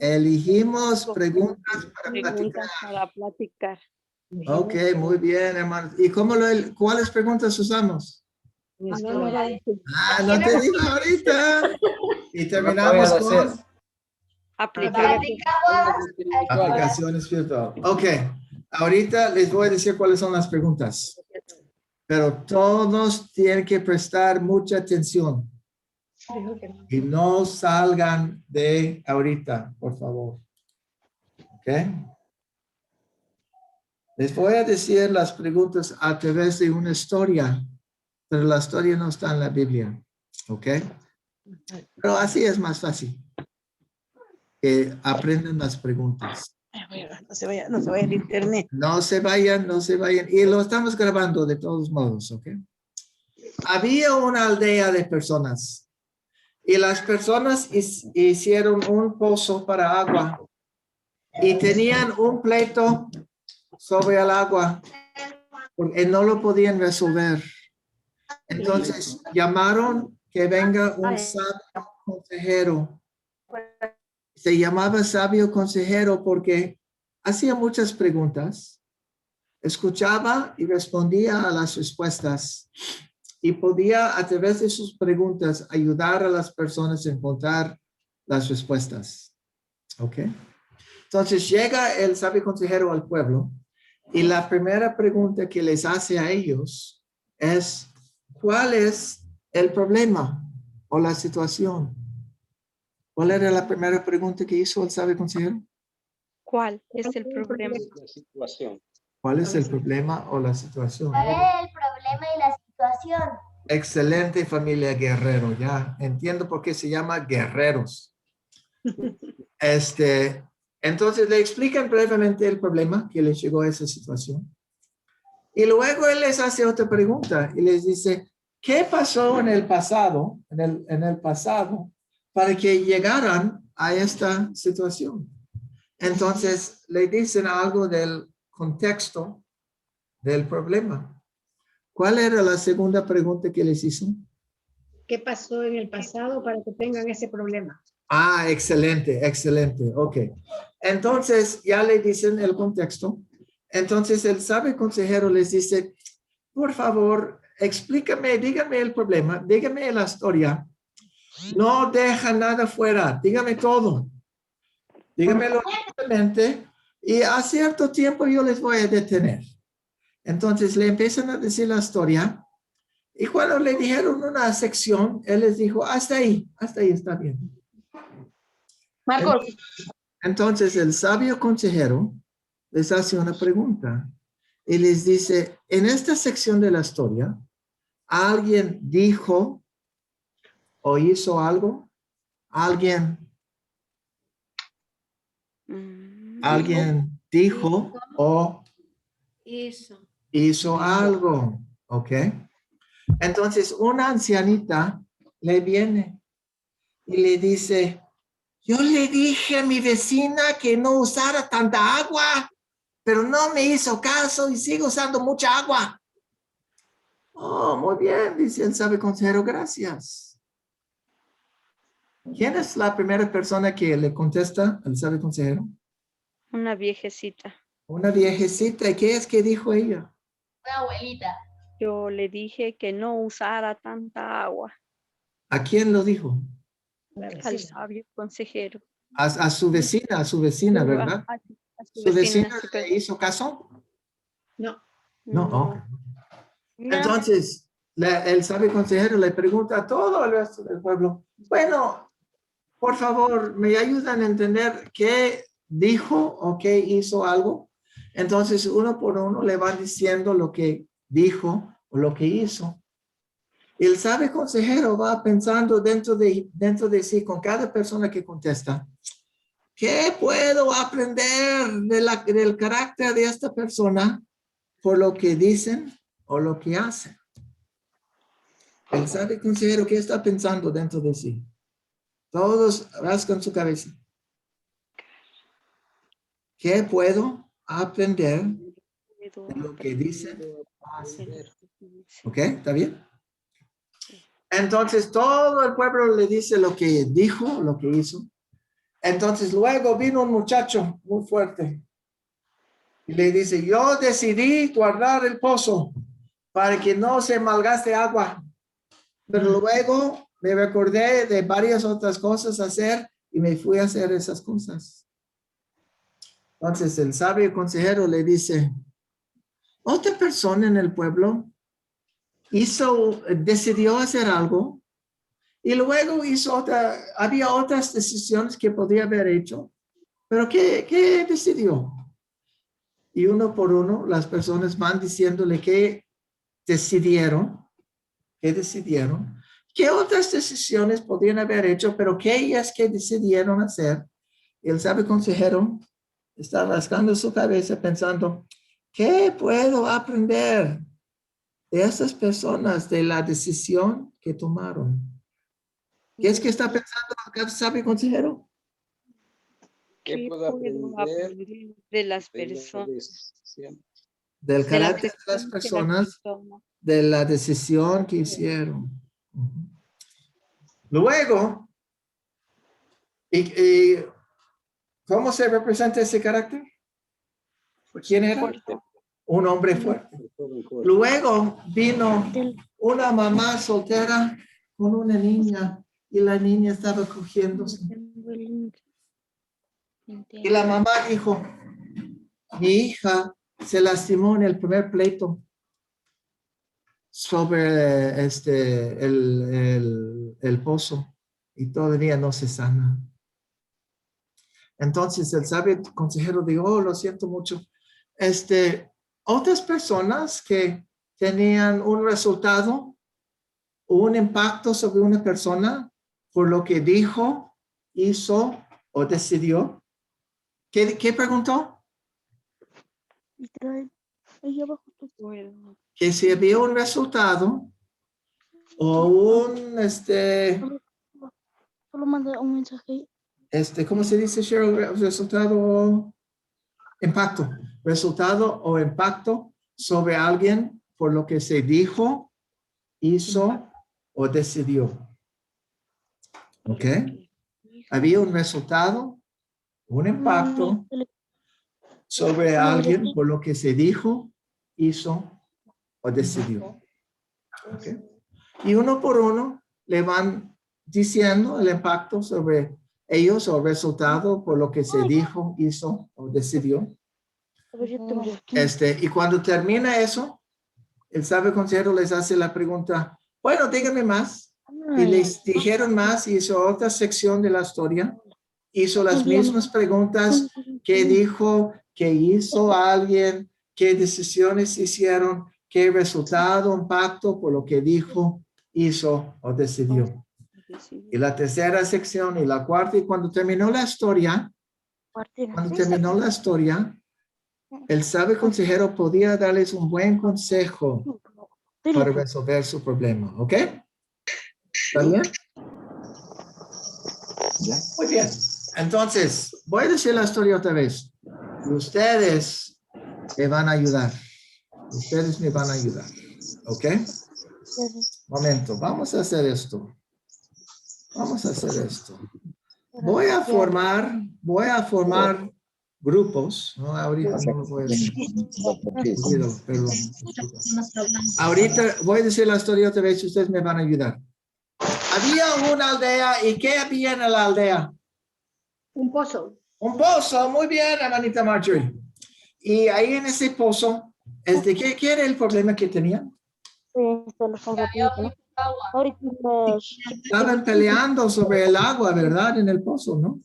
elegimos preguntas para platicar. Ok, muy bien, hermanos. ¿Y cuáles preguntas usamos? No te digo ahorita. Y terminamos con aplicación espiritual. Ok, ahorita les voy a decir cuáles son las preguntas. Pero todos tienen que prestar mucha atención. Y no salgan de ahorita, por favor. Ok. Les voy a decir las preguntas a través de una historia, pero la historia no está en la Biblia, ¿ok? Pero así es más fácil, que aprendan las preguntas. No se vaya el internet. No se vayan. Y lo estamos grabando de todos modos, ¿ok? Había una aldea de personas y las personas hicieron un pozo para agua y tenían un pleito sobre el agua, porque no lo podían resolver. Entonces llamaron que venga un sabio consejero. Se llamaba sabio consejero porque hacía muchas preguntas, escuchaba y respondía a las respuestas y podía a través de sus preguntas ayudar a las personas a encontrar las respuestas. ¿Ok? Entonces llega el sabio consejero al pueblo y la primera pregunta que les hace a ellos es, ¿cuál es el problema o la situación? ¿Cuál era la primera pregunta que hizo el sabio consejero? ¿Cuál es el problema? La situación. ¿Cuál es el problema o la situación? ¿Cuál es el problema y la situación? Excelente, familia Guerrero, ya entiendo por qué se llama guerreros. Entonces le explican brevemente el problema que les llegó a esa situación. Y luego él les hace otra pregunta y les dice, ¿qué pasó en el pasado, en el pasado, para que llegaran a esta situación? Entonces le dicen algo del contexto del problema. ¿Cuál era la segunda pregunta que les hizo? ¿Qué pasó en el pasado para que tengan ese problema? Ah, excelente, excelente. Ok. Entonces ya le dicen el contexto. Entonces el sabio consejero les dice, por favor, explícame, dígame el problema, dígame la historia. No deja nada fuera, dígame todo. Dígamelo rápidamente y a cierto tiempo yo les voy a detener. Entonces le empiezan a decir la historia y cuando le dijeron una sección, él les dijo, hasta ahí está bien. Marcos. Entonces el sabio consejero les hace una pregunta y les dice, en esta sección de la historia, ¿alguien dijo o hizo algo? ¿Alguien dijo o Hizo algo, ¿ok? Entonces una ancianita le viene y le dice, yo le dije a mi vecina que no usara tanta agua, pero no me hizo caso y sigue usando mucha agua. Oh, muy bien, dice el sabio consejero, gracias. ¿Quién es la primera persona que le contesta al sabio consejero? Una viejecita. Una viejecita. ¿Y qué es que dijo ella? Una abuelita. Yo le dije que no usara tanta agua. ¿A quién lo dijo? Al sabio consejero. A su vecina, ¿verdad? A ¿Su vecina sí, le hizo caso? No. No, ok. No. Entonces, el sabio consejero le pregunta a todo el resto del pueblo, bueno, por favor, ¿me ayudan a entender qué dijo o qué hizo algo? Entonces, uno por uno le van diciendo lo que dijo o lo que hizo. El sabio consejero va pensando dentro de sí con cada persona que contesta, ¿qué puedo aprender del carácter de esta persona por lo que dicen o lo que hacen? El sabio consejero, ¿qué está pensando dentro de sí? Todos rascan su cabeza. ¿Qué puedo aprender de lo que dicen? ¿Ok? ¿Está bien? Entonces todo el pueblo le dice lo que dijo, lo que hizo. Entonces luego vino un muchacho muy fuerte y le dice, yo decidí guardar el pozo para que no se malgaste agua. Pero luego me recordé de varias otras cosas a hacer y me fui a hacer esas cosas. Entonces el sabio consejero le dice, otra persona en el pueblo decidió hacer algo y luego había otras decisiones que podía haber hecho, pero ¿qué decidió? Y uno por uno las personas van diciéndole qué decidieron, qué otras decisiones podían haber hecho, pero que ellas que decidieron hacer. Y el sabio consejero está rascando su cabeza pensando, ¿qué puedo aprender de esas personas de la decisión que tomaron? ¿Qué es que está pensando el sabio consejero? ¿Qué puedo aprender de las personas? Del carácter de las personas, de la decisión que hicieron. Luego, ¿y cómo se representa ese carácter? ¿Quién era? Un hombre fuerte. Luego vino una mamá soltera con una niña y la niña estaba cogiéndose. Y la mamá dijo, mi hija se lastimó en el primer pleito sobre el pozo y todavía no se sana. Entonces el sabio consejero dijo, oh, lo siento mucho. Otras personas que tenían un resultado o un impacto sobre una persona por lo que dijo, hizo o decidió. ¿Qué preguntó? Que si había un resultado o un Solo manda un mensaje. ¿Cómo se dice, Cheryl? Resultado, impacto. Resultado o impacto sobre alguien por lo que se dijo, hizo o decidió. ¿Ok? Había un resultado, un impacto sobre alguien por lo que se dijo, hizo o decidió. ¿Ok? Y uno por uno le van diciendo el impacto sobre ellos o resultado por lo que se dijo, hizo o decidió. Y cuando termina eso, el sabio consejero les hace la pregunta, bueno, díganme más. Y les dijeron más, hizo otra sección de la historia, hizo las mismas preguntas que dijo, que hizo alguien, qué decisiones hicieron, qué resultado, impacto por lo que dijo, hizo o decidió. Y la tercera sección y la cuarta, y cuando terminó la historia, el sabio consejero podía darles un buen consejo para resolver su problema, ¿ok? ¿Está bien? Muy bien. Entonces, voy a decir la historia otra vez. Y ustedes me van a ayudar. Ustedes me van a ayudar, ¿ok? Momento, vamos a hacer esto. Vamos a hacer esto. Voy a formar grupos. No, ahorita no lo voy a decir. Perdón. Ahorita voy a decir la historia otra vez y ustedes me van a ayudar. Había una aldea, ¿y qué había en la aldea? Un pozo. Un pozo, muy bien, hermanita Marjorie. Y ahí en ese pozo, ¿qué era el problema que tenían? Estaban peleando sobre el agua, ¿verdad? En el pozo, ¿no?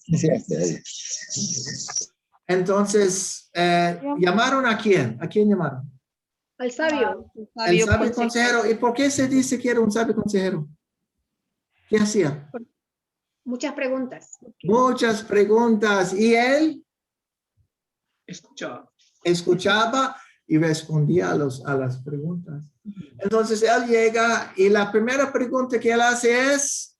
Entonces, ¿llamaron a quién? ¿A quién llamaron? Al sabio. El sabio consejero. ¿Y por qué se dice que era un sabio consejero? ¿Qué hacía? Muchas preguntas. Muchas preguntas. ¿Y él? Escuchaba y respondía a las preguntas. Entonces él llega y la primera pregunta que él hace es: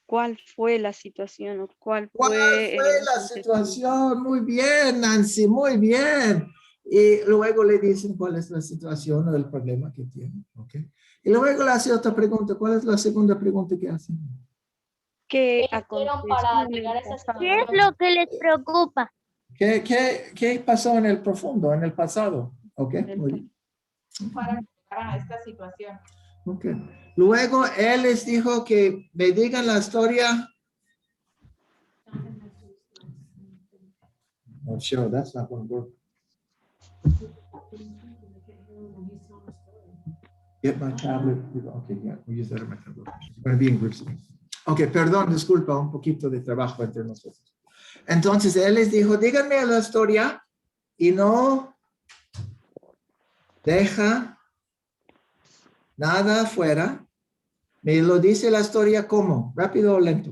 ¿cuál fue la situación? ¿Cuál fue la situación? Muy bien, Nancy, muy bien. Y luego le dicen cuál es la situación o el problema que tiene. ¿Okay? Y luego le hace otra pregunta. ¿Cuál es la segunda pregunta que hacen? ¿Qué es lo que les preocupa? ¿Qué pasó en el profundo, en el pasado? Ok, muy bien. Para llegar a esta situación. Ok. Luego él les dijo que me digan la historia. Not sure, that's not going to work. Get my tablet. Okay, yeah, we use that on my tablet. It's going to be in groups. Ok, perdón, disculpa, un poquito de trabajo entre nosotros. Entonces él les dijo, díganme la historia y no deja nada afuera. Me lo dice la historia ¿cómo? ¿Rápido o lento?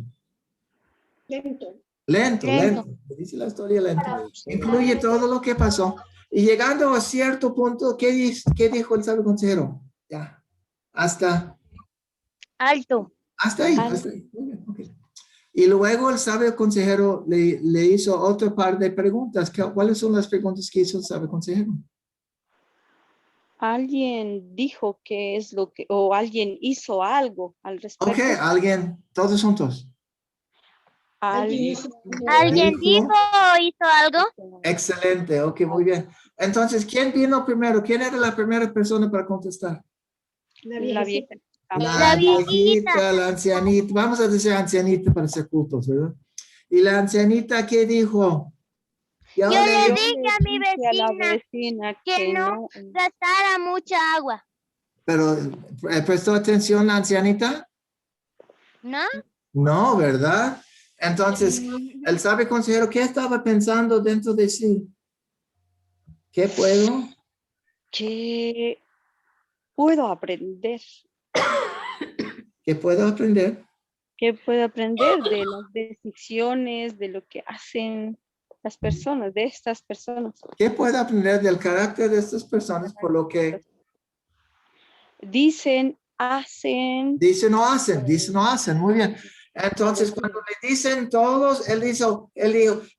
Lento. Me dice la historia lento. Incluye todo lo que pasó. Y llegando a cierto punto, ¿qué dijo el sabio consejero? Ya. Hasta ahí. Muy bien, okay. Y luego el sabio consejero le hizo otro par de preguntas. ¿Cuáles son las preguntas que hizo el sabio consejero? Alguien dijo qué es lo que, o alguien hizo algo al respecto. Ok, alguien, todos juntos. ¿Alguien dijo o hizo algo? Excelente, ok, muy bien. Entonces, ¿quién vino primero? ¿Quién era la primera persona para contestar? La vieja. La viejita, la ancianita. Vamos a decir ancianita para ser cultos, ¿verdad? Y la ancianita, ¿qué dijo? Yo le dije a mi vecina que no gastara mucha agua. Pero, ¿prestó atención la ancianita? ¿No? No, ¿verdad? Entonces, el sabio consejero, ¿qué estaba pensando dentro de sí? ¿Qué puedo? ¿Qué puedo aprender? ¿Qué puedo aprender? ¿Qué puedo aprender de las decisiones, de lo que hacen las personas, de estas personas? ¿Qué puedo aprender del carácter de estas personas por lo que dicen, hacen? Dicen o hacen, muy bien. Entonces, cuando le dicen todos, él dijo,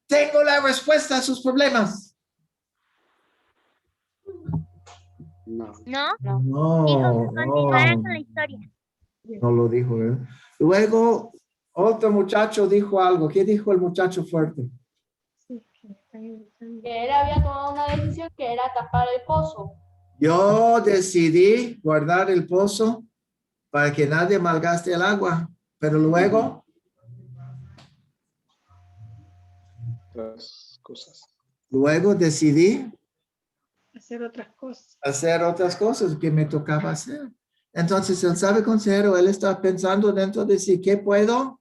tengo la respuesta a sus problemas. No. No, Continuaron con la historia. no lo dijo, ¿eh? Luego, otro muchacho dijo algo. ¿Qué dijo el muchacho fuerte? Que él había tomado una decisión que era tapar el pozo. Yo decidí guardar el pozo para que nadie malgaste el agua, pero luego luego decidí Hacer otras cosas que me tocaba hacer. Entonces el sabio consejero, él está pensando dentro de sí, ¿qué puedo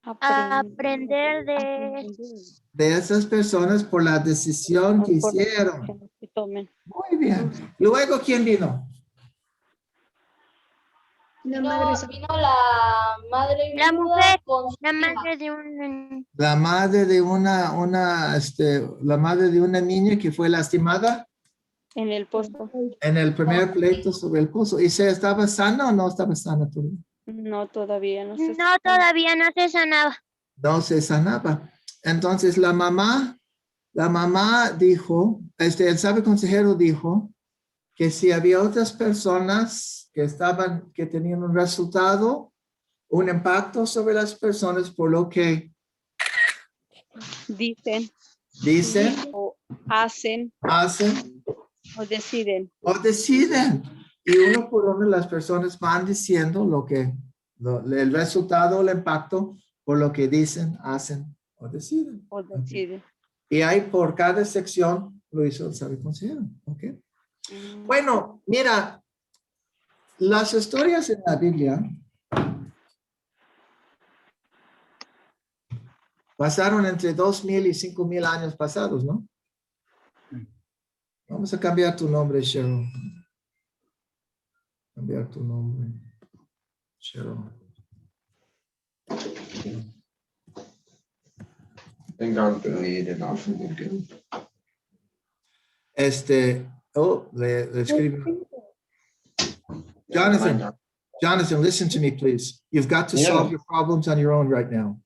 aprender de esas personas por la decisión que hicieron? Muy bien. Luego, ¿quién vino? Una Vino, madre sa- vino la madre La viuda mujer, con su la hija. madre de un... La madre de la madre de una niña que fue lastimada En el pozo. en el primer pleito sobre el pozo. ¿Y se estaba sana o no estaba sana todavía? No, todavía no se No, todavía no se sanaba. No se sanaba. Entonces la mamá dijo, el sabio consejero dijo que si había otras personas que tenían un resultado, un impacto sobre las personas por lo que dicen o hacen hacen o deciden. o deciden. Y uno por uno las personas van diciendo el resultado, el impacto por lo que dicen, hacen o deciden. O deciden. Y ahí por cada sección lo hizo el sabio consejero. ¿Ok? Bueno, mira, las historias en la Biblia pasaron entre 2000 y 5000 años pasados, ¿no? Vamos a cambiar tu nombre, Cheryl. Cambiar tu nombre, Cheryl. Le escribo. Jonathan, listen to me, please. You've got to solve your problems on your own right now.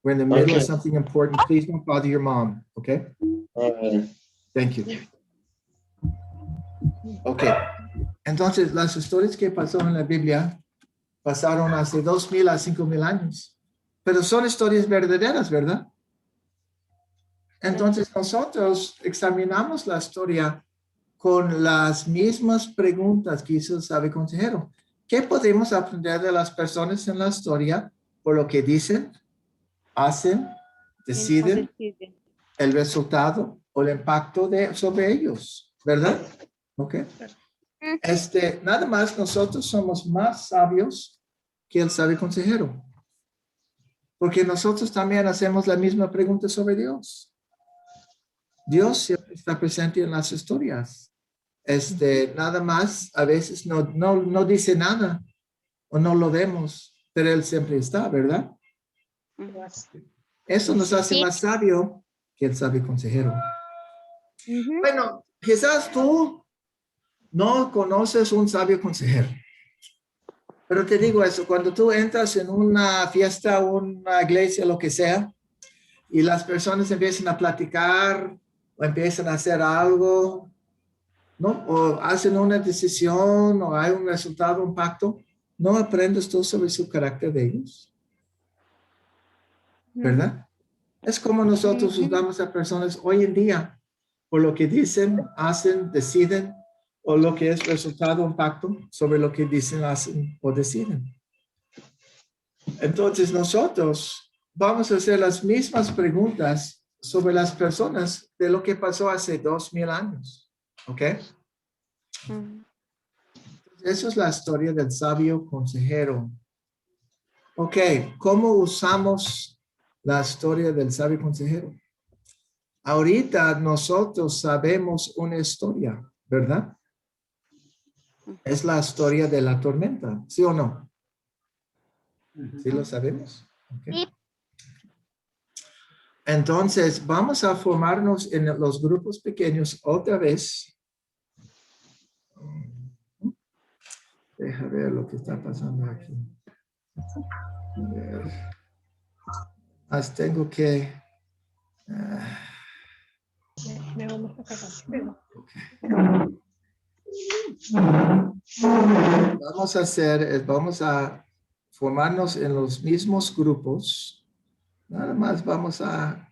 We're in the middle of something important. Please don't bother your mom, okay? Thank you. Okay. Entonces, las historias que pasaron en la Biblia pasaron hace 2000 a 5000 años. Pero son historias verdaderas, ¿verdad? Entonces, nosotros examinamos la historia con las mismas preguntas que hizo el sabio consejero. ¿Qué podemos aprender de las personas en la historia por lo que dicen, hacen, deciden, el resultado o el impacto sobre ellos? ¿Verdad? Ok. Nada más nosotros somos más sabios que el sabio consejero. Porque nosotros también hacemos la misma pregunta sobre Dios. Dios siempre está presente en las historias. Nada más, a veces no dice nada o no lo vemos, pero Él siempre está, ¿verdad? Eso nos hace más sabio que el sabio consejero. Bueno, quizás tú no conoces un sabio consejero. Pero te digo eso, cuando tú entras en una fiesta, una iglesia, lo que sea, y las personas empiezan a platicar o empiezan a hacer algo, ¿no? O hacen una decisión o hay un resultado, un pacto, ¿no aprendes tú sobre su carácter de ellos? ¿Verdad? Es como nosotros juzgamos a personas hoy en día por lo que dicen, hacen, deciden, o lo que es resultado, un pacto sobre lo que dicen, hacen o deciden. Entonces nosotros vamos a hacer las mismas preguntas sobre las personas de lo que pasó hace 2000 años. ¿Ok? Esa es la historia del sabio consejero. Ok, ¿cómo usamos la historia del sabio consejero? Ahorita nosotros sabemos una historia, ¿verdad? Es la historia de la tormenta, ¿sí o no? ¿Sí lo sabemos? Okay. Entonces, vamos a formarnos en los grupos pequeños otra vez. Deja ver lo que está pasando aquí. A ver. Tengo que... Vamos a formarnos en los mismos grupos. Nada más vamos a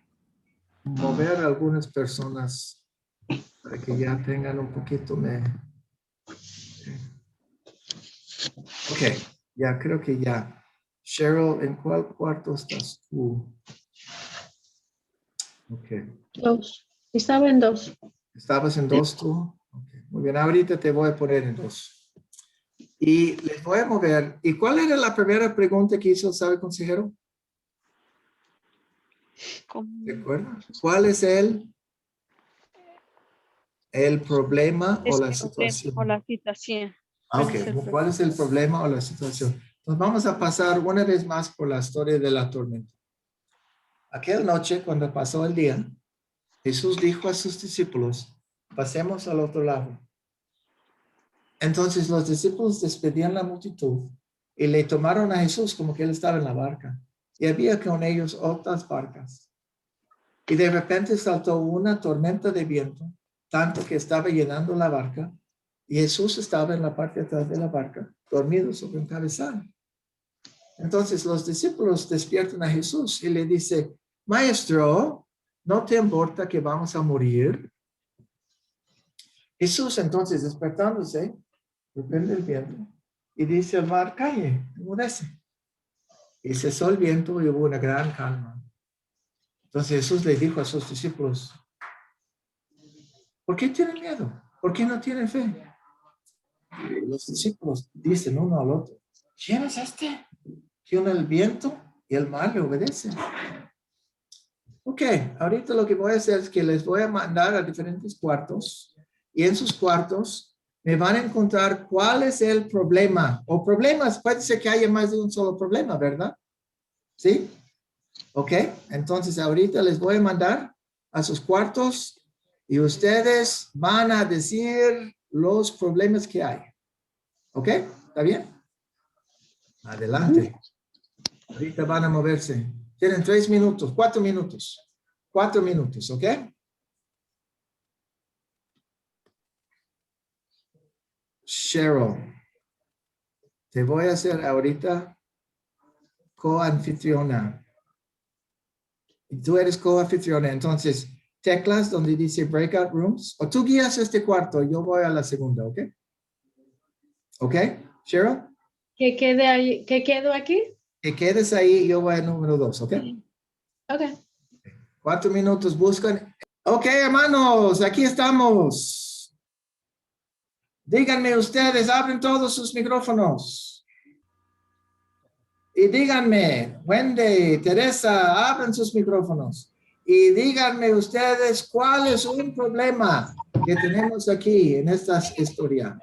mover a algunas personas para que ya tengan un poquito Ok, ya creo que ya. Cheryl, ¿en cuál cuarto estás tú? Ok. 2. Estaba en 2. ¿Estabas en 2 tú? Okay. Muy bien, ahorita te voy a poner en 2. Y les voy a mover. ¿Y cuál era la primera pregunta que hizo el sabio consejero? ¿Recuerda? ¿Cuál es el problema o la situación? O la situación. Ok, ¿cuál es el problema o la situación? Entonces vamos a pasar una vez más por la historia de la tormenta. Aquella noche, cuando pasó el día, Jesús dijo a sus discípulos, pasemos al otro lado. Entonces los discípulos despedían la multitud y le tomaron a Jesús como que él estaba en la barca. Y había con ellos otras barcas. Y de repente saltó una tormenta de viento, tanto que estaba llenando la barca. Y Jesús estaba en la parte de atrás de la barca, dormido sobre un cabezal. Entonces los discípulos despiertan a Jesús y le dice, Maestro, ¿no te importa que vamos a morir? Jesús entonces despertándose, reprende el viento y dice al mar, calle, enmudece. Y cesó el viento y hubo una gran calma. Entonces Jesús le dijo a sus discípulos, ¿por qué tienen miedo? ¿Por qué no tienen fe? Y los discípulos dicen uno al otro, ¿quién es este? Que el viento y el mar le obedecen. Ok, ahorita lo que voy a hacer es que les voy a mandar a diferentes cuartos y en sus cuartos me van a encontrar cuál es el problema o problemas. Puede ser que haya más de un solo problema, ¿verdad? ¿Sí? Ok, entonces ahorita les voy a mandar a sus cuartos y ustedes van a decir los problemas que hay. ¿Ok? ¿Está bien? Adelante. Ahorita van a moverse. Tienen 3 minutos, 4 minutos. 4 minutos, ¿ok? Cheryl, te voy a hacer ahorita coanfitriona. Y tú eres coanfitriona, entonces teclas donde dice breakout rooms, o tú guías este cuarto, yo voy a la segunda, ¿ok? ¿Ok, Cheryl? ¿Que quede ahí? ¿Que quedo aquí? Que quedes ahí, yo voy al número 2, ¿ok? Ok. 4 minutos, buscan. Ok, hermanos, aquí estamos. Díganme ustedes, abren todos sus micrófonos. Y díganme, Wendy, Teresa, abren sus micrófonos. Y díganme ustedes cuál es un problema que tenemos aquí en esta historia.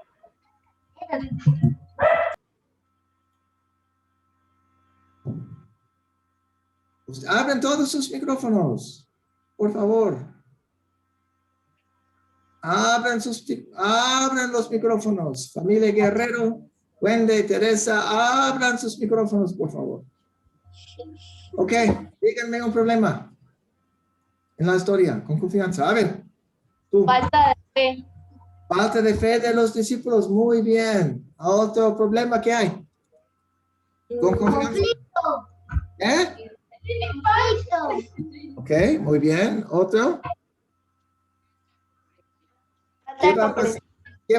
Abren todos sus micrófonos, por favor. Abran los micrófonos. Familia Guerrero, Wendy, Teresa, abran sus micrófonos, por favor. Ok, díganme un problema en la historia, con confianza. A ver, tú. Falta de fe. Falta de fe de los discípulos, muy bien. ¿Otro problema que hay? Con confianza. Conflicto. ¿Eh? Ok, muy bien. ¿Otro? ¿Qué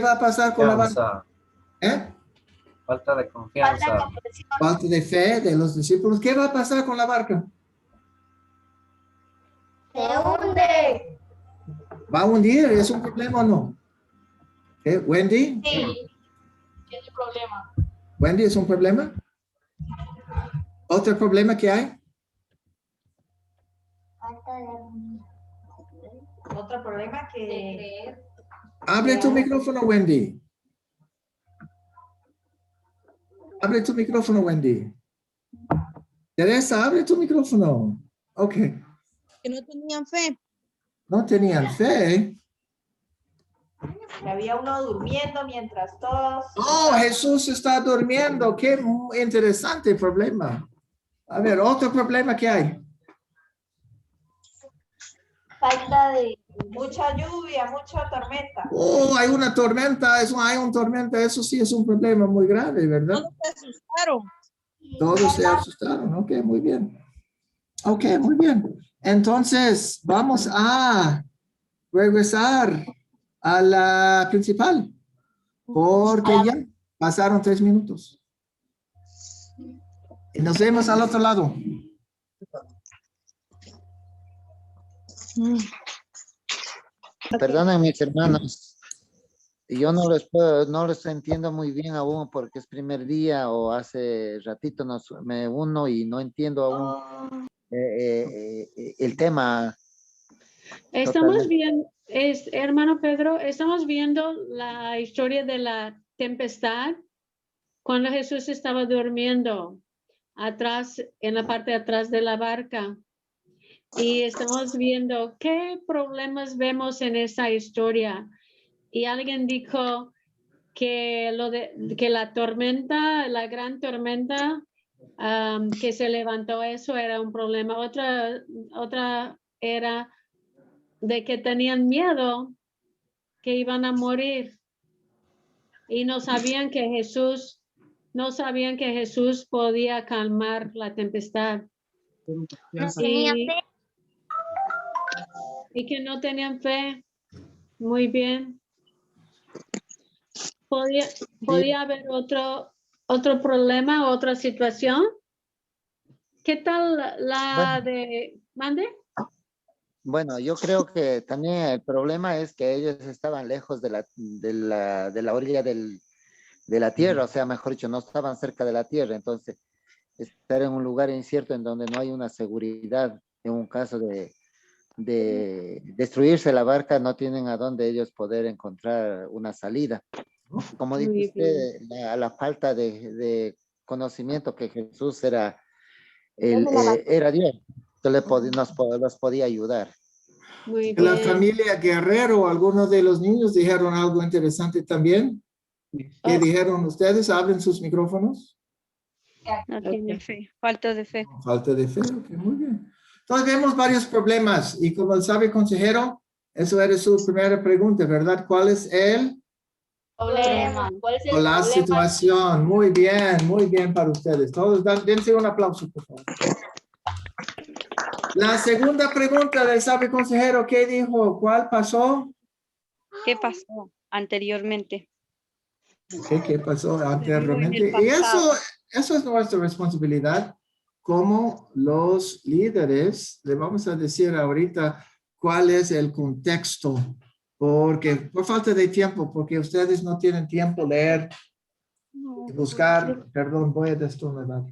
va a pasar con la barca? ¿Eh? Falta de confianza. Falta de fe de los discípulos. ¿Qué va a pasar con la barca? Se hunde. ¿Va a hundir? ¿Es un problema o no? ¿Eh? ¿Wendy? Sí. Tiene problema. ¿Wendy es un problema? ¿Otro problema que hay? Otro problema que... Abre tu micrófono, Wendy. Abre tu micrófono, Wendy. Teresa, abre tu micrófono. Ok. Que no tenían fe. No tenían fe. Había uno durmiendo mientras todos... Oh, Jesús está durmiendo. Qué interesante problema. A ver, otro problema que hay. Falta de mucha lluvia, mucha tormenta. Oh, hay una tormenta, hay una tormenta, eso sí es un problema muy grave, ¿verdad? Todos se asustaron. Todos se asustaron, ok, muy bien. Ok, muy bien. Entonces, vamos a regresar a la principal, porque ya pasaron 3 minutos. Y nos vemos al otro lado. Perdonen mis hermanos, yo no les entiendo muy bien aún porque es primer día o hace ratito me uno y no entiendo aún el tema. Estamos viendo, hermano Pedro, estamos viendo la historia de la tempestad cuando Jesús estaba durmiendo atrás, en la parte de atrás de la barca. Y estamos viendo qué problemas vemos en esa historia. Y alguien dijo que que la tormenta, la gran tormenta que se levantó, eso era un problema. Otra era de que tenían miedo que iban a morir y no sabían que Jesús podía calmar la tempestad. No tenía fe. Y que no tenían fe. Muy bien. Podía haber otro problema, otra situación. ¿Qué tal mande? Bueno, yo creo que también el problema es que ellos estaban lejos de la orilla de la tierra, o sea, mejor dicho, no estaban cerca de la tierra. Entonces, estar en un lugar incierto en donde no hay una seguridad, en un caso de destruirse la barca, no tienen a dónde ellos poder encontrar una salida. Como dice usted, la falta de conocimiento que Jesús era Dios, que los podía ayudar. Muy La familia Guerrero, algunos de los niños dijeron algo interesante también. ¿Qué dijeron ustedes? Abren sus micrófonos. No tiene fe, falta de fe. Falta de fe, ok, muy bien. Entonces vemos varios problemas y como el sabio consejero, eso era su primera pregunta, ¿verdad? ¿Cuál es el Problema. ¿Cuál es el o la problema? situación? Muy bien para ustedes. Todos dense un aplauso, por favor. La segunda pregunta del sabio consejero, ¿qué dijo? ¿Cuál pasó? ¿Qué pasó anteriormente? ¿Qué pasó anteriormente? Y eso es nuestra responsabilidad como los líderes. Le vamos a decir ahorita cuál es el contexto, porque por falta de tiempo, porque ustedes no tienen tiempo leer, buscar, perdón, voy a destornudar.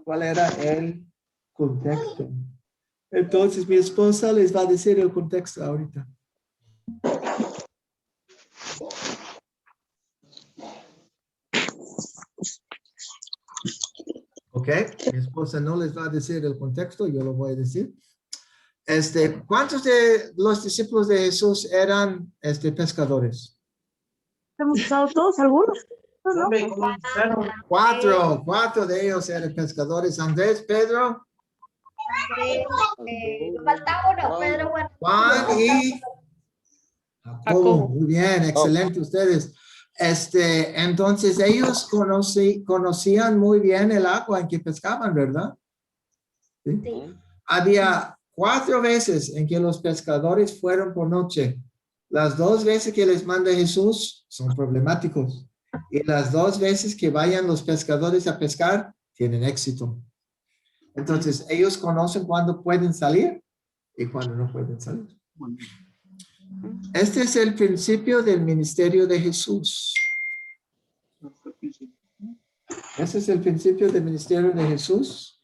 ¿Cuál era el contexto? Entonces mi esposa les va a decir el contexto ahorita. Ok, mi esposa no les va a decir el contexto, yo lo voy a decir. ¿Cuántos de los discípulos de Jesús eran pescadores? Hemos usado todos, algunos. ¿No? Cuatro de ellos eran pescadores. Andrés, Pedro. Falta uno, Pedro. Juan y Jacobo. Muy bien, excelente ustedes. Entonces ellos conocían muy bien el agua en que pescaban, ¿verdad? ¿Sí? Sí. Había 4 veces en que los pescadores fueron por noche. Las 2 veces que les manda Jesús son problemáticos. Y las 2 veces que vayan los pescadores a pescar, tienen éxito. Entonces, ellos conocen cuándo pueden salir y cuándo no pueden salir. Este es el principio del ministerio de Jesús. Ese es el principio del ministerio de Jesús.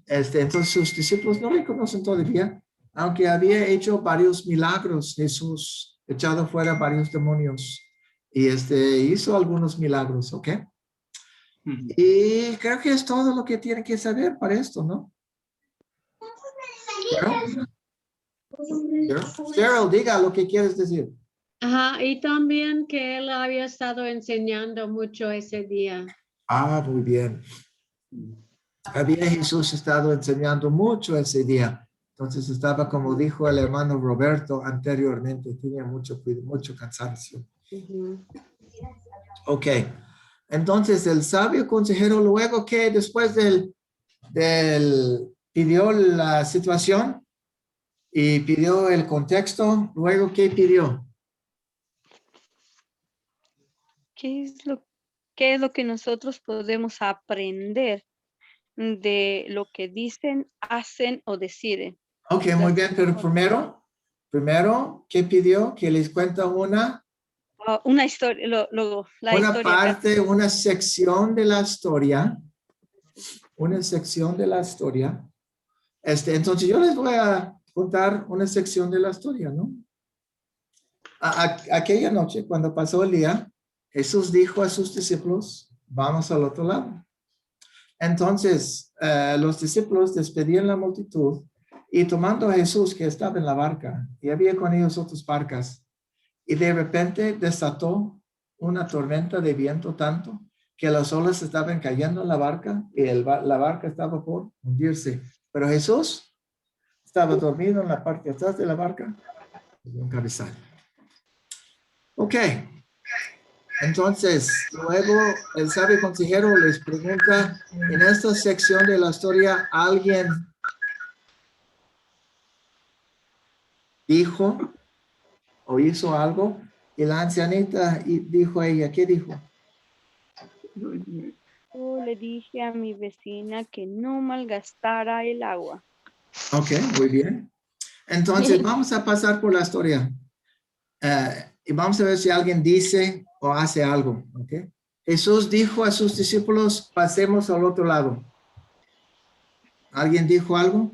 Entonces, sus discípulos no le conocen todavía, aunque había hecho varios milagros. Jesús echado fuera varios demonios y hizo algunos milagros, ¿ok? Y creo que es todo lo que tienen que saber para esto, ¿no? Cheryl, diga lo que quieres decir. Ajá, y también que él había estado enseñando mucho ese día. Ah, muy bien. Había Jesús estado enseñando mucho ese día. Entonces estaba, como dijo el hermano Roberto anteriormente, tenía mucho cansancio. Ok. Entonces el sabio consejero luego que después pidió la situación y pidió el contexto, luego ¿qué pidió? ¿Qué es lo que nosotros podemos aprender de lo que dicen, hacen o deciden? Ok, muy bien, pero primero, ¿qué pidió? Que les cuenta una historia, una parte, una sección de la historia. Una sección de la historia. Entonces yo les voy a contar una sección de la historia, ¿no? Aquella noche, cuando pasó el día, Jesús dijo a sus discípulos, vamos al otro lado. Entonces, los discípulos despedían la multitud y tomando a Jesús que estaba en la barca, y había con ellos otras barcas, y de repente desató una tormenta de viento tanto que las olas estaban cayendo en la barca y la barca estaba por hundirse. Pero Jesús estaba dormido en la parte de atrás de la barca, en un cabezal. Ok. Entonces, luego el sabio consejero les pregunta, en esta sección de la historia, ¿alguien dijo o hizo algo? Y la ancianita dijo a ella, ¿qué dijo? Yo le dije a mi vecina que no malgastara el agua. Ok, muy bien. Entonces, vamos a pasar por la historia. Y vamos a ver si alguien dice o hace algo. Okay. Jesús dijo a sus discípulos, pasemos al otro lado. ¿Alguien dijo algo?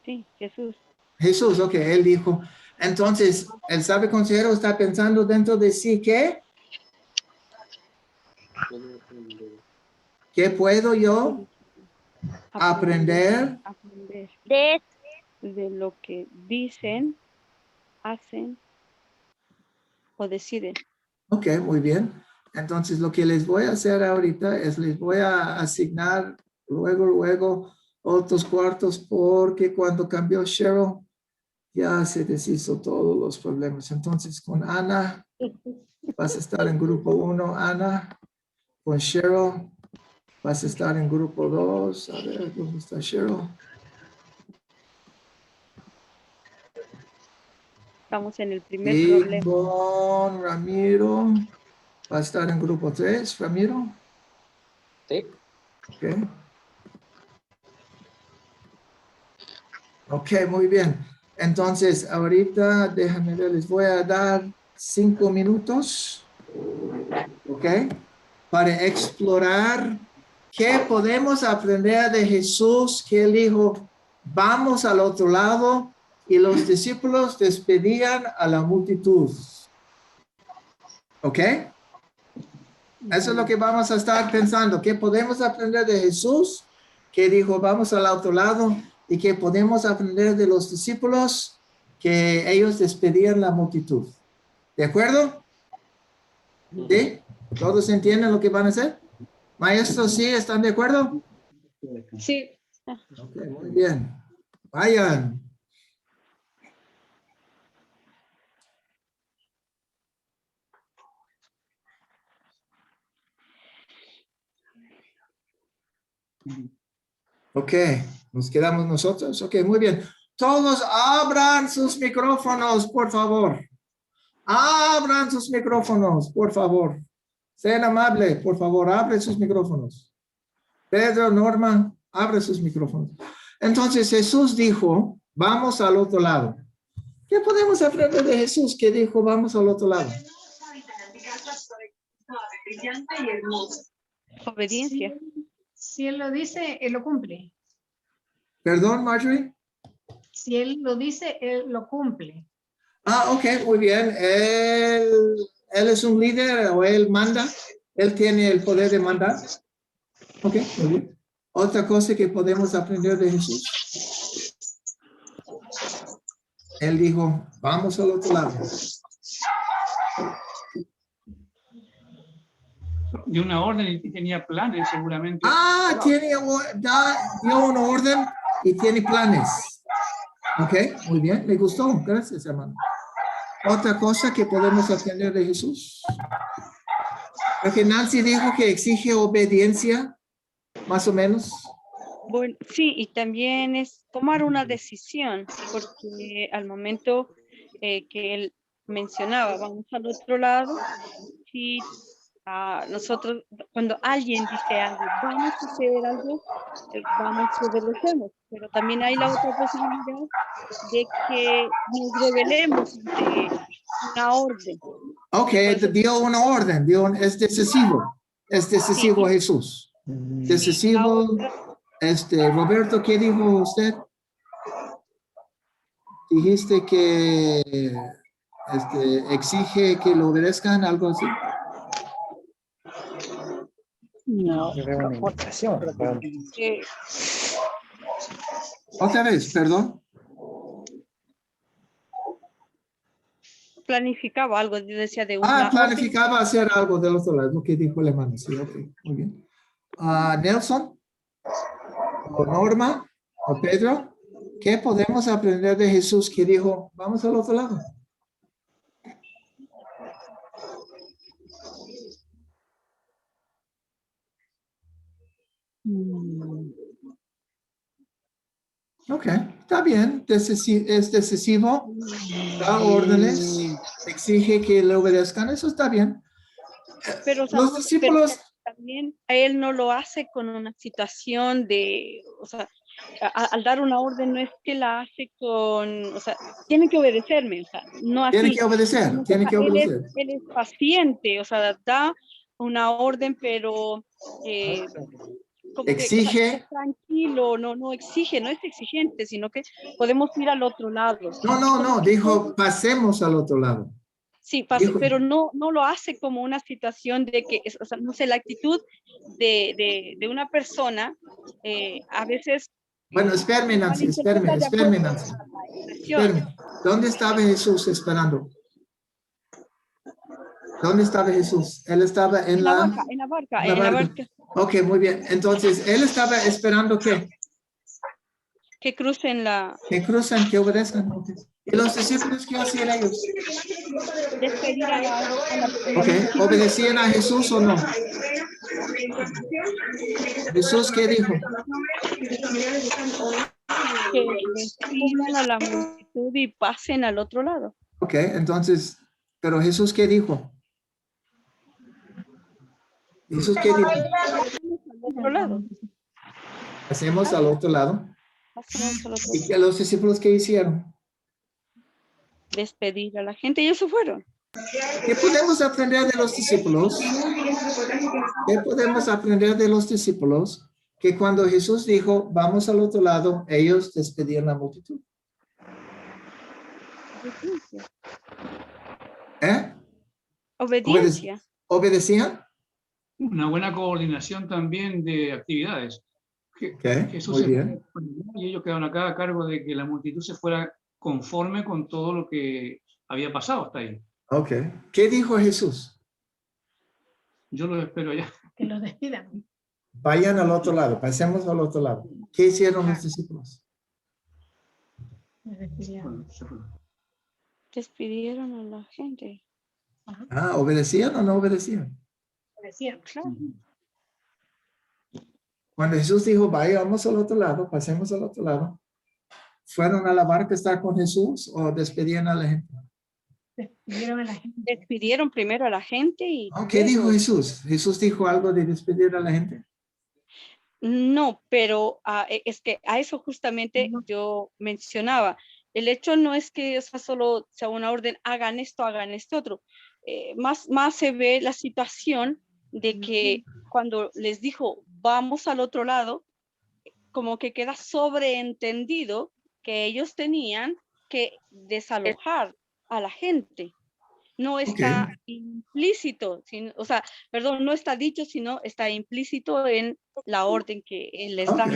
Sí, Jesús. Jesús, ok, él dijo. Entonces, el sabio consejero está pensando dentro de sí, ¿qué? ¿Qué puedo yo aprender? De lo que dicen, hacen o deciden. Ok, muy bien. Entonces, lo que les voy a hacer ahorita es les voy a asignar luego otros cuartos porque cuando cambió Cheryl ya se deshizo todos los problemas. Entonces, con Ana vas a estar en grupo 1, Ana. Con Cheryl vas a estar en grupo 2. A ver, ¿dónde está Cheryl? Estamos en el primer Y problema. con Ramiro va a estar en grupo 3, Ramiro. Sí. Ok, muy bien. Entonces, ahorita, déjame ver, les voy a dar 5 minutos, ok, para explorar qué podemos aprender de Jesús, que él dijo, vamos al otro lado, y los discípulos despedían a la multitud. ¿Ok? Eso es lo que vamos a estar pensando. ¿Qué podemos aprender de Jesús? Que dijo, vamos al otro lado. Y que podemos aprender de los discípulos que ellos despedían la multitud. ¿De acuerdo? ¿Sí? ¿Todos entienden lo que van a hacer? Maestros, ¿sí? ¿Están de acuerdo? Sí. Ok, muy bien. Vayan. Ok, nos quedamos nosotros. Ok, muy bien. Todos abran sus micrófonos, por favor. Abran sus micrófonos, por favor. Sean amables, por favor, abren sus micrófonos. Pedro, Norma, abre sus micrófonos. Entonces Jesús dijo, vamos al otro lado. ¿Qué podemos aprender de Jesús que dijo, vamos al otro lado? Obediencia. Si él lo dice, él lo cumple. Perdón, Marjorie. Si él lo dice, él lo cumple. Ah, ok, muy bien. Él es un líder o él manda. Él tiene el poder de mandar. Ok, muy bien. Otra cosa que podemos aprender de Jesús. Él dijo, vamos al otro lado. Dio una orden y tenía planes seguramente. Ah, dio una orden y tiene planes. Ok, muy bien. ¿Le gustó? Gracias, hermano. Otra cosa que podemos aprender de Jesús. Porque Nancy dijo que exige obediencia, más o menos. Bueno, sí, y también es tomar una decisión, porque al momento que él mencionaba, vamos al otro lado, si nosotros, cuando alguien dice algo, vamos a hacer algo, vamos y obedecemos, pero también hay la otra posibilidad de que nos rebelemos ante una orden. Ok, dio una orden, es decisivo. Es decisivo sí. Jesús. Decisivo. Roberto, ¿qué dijo usted? Dijiste que exige que lo obedezcan, algo así. No. Otra vez, perdón. Planificaba algo, yo decía de una Planificaba hacer algo del otro lado, que dijo el hermano. Sí, ok, muy bien. Nelson, o Norma, o Pedro, ¿qué podemos aprender de Jesús que dijo, vamos al otro lado? Ok, está bien, es decisivo, da órdenes, exige que le obedezcan, eso está bien. Pero, los discípulos... Pero también a él no lo hace con una situación de, o sea, al dar una orden no es que la hace con, o sea, tiene que obedecerme, o sea, no así. Tiene que obedecer, tiene que obedecer. Él es paciente, o sea, da una orden, pero... como exige. Que, tranquilo, no exige, no es exigente, sino que podemos ir al otro lado. No, dijo pasemos al otro lado. Sí, pero no lo hace como una situación de que, o sea, no sé, la actitud de una persona a veces... Bueno, espérame, Nancy. ¿Dónde estaba Jesús esperando? ¿Dónde estaba Jesús? Él estaba en la barca. Ok, muy bien. Entonces, él estaba esperando ¿qué? Que crucen que obedezcan. ¿Y los discípulos qué hacían ellos? Despedir a la ok, ¿obedecían a Jesús o no? ¿Jesús qué dijo? Que despidan a la multitud y pasen al otro lado. Ok, entonces, ¿pero Jesús qué dijo? ¿Jesús qué dijo? Pasemos al otro lado. ¿Y que los discípulos qué hicieron? Despedir a la gente, ellos se fueron. ¿Qué podemos aprender de los discípulos? ¿Qué podemos aprender de los discípulos? Que cuando Jesús dijo, vamos al otro lado, ellos despedían la multitud. Obediencia. ¿Obedecían? Una buena coordinación también de actividades. Jesús y ellos quedaron acá a cargo de que la multitud se fuera conforme con todo lo que había pasado hasta ahí. Ok. ¿Qué dijo Jesús? Yo los espero allá. Que los despidan. Vayan al otro lado, pasemos al otro lado. ¿Qué hicieron los discípulos? Despidieron a la gente. ¿Obedecían o no obedecían? Obedecían, claro. Cuando Jesús dijo, vayamos al otro lado, pasemos al otro lado, ¿fueron a la barca a estar con Jesús o despedían a la gente? Despidieron a la gente. Despidieron primero a la gente y... ¿Qué dijo Jesús? ¿Jesús dijo algo de despedir a la gente? No, pero es que a eso justamente yo mencionaba. El hecho no es que solo sea una orden, hagan esto otro. Más se ve la situación de que cuando les dijo, vamos al otro lado, como que queda sobreentendido que ellos tenían que desalojar a la gente. No está implícito, no está dicho, sino está implícito en la orden que él les da.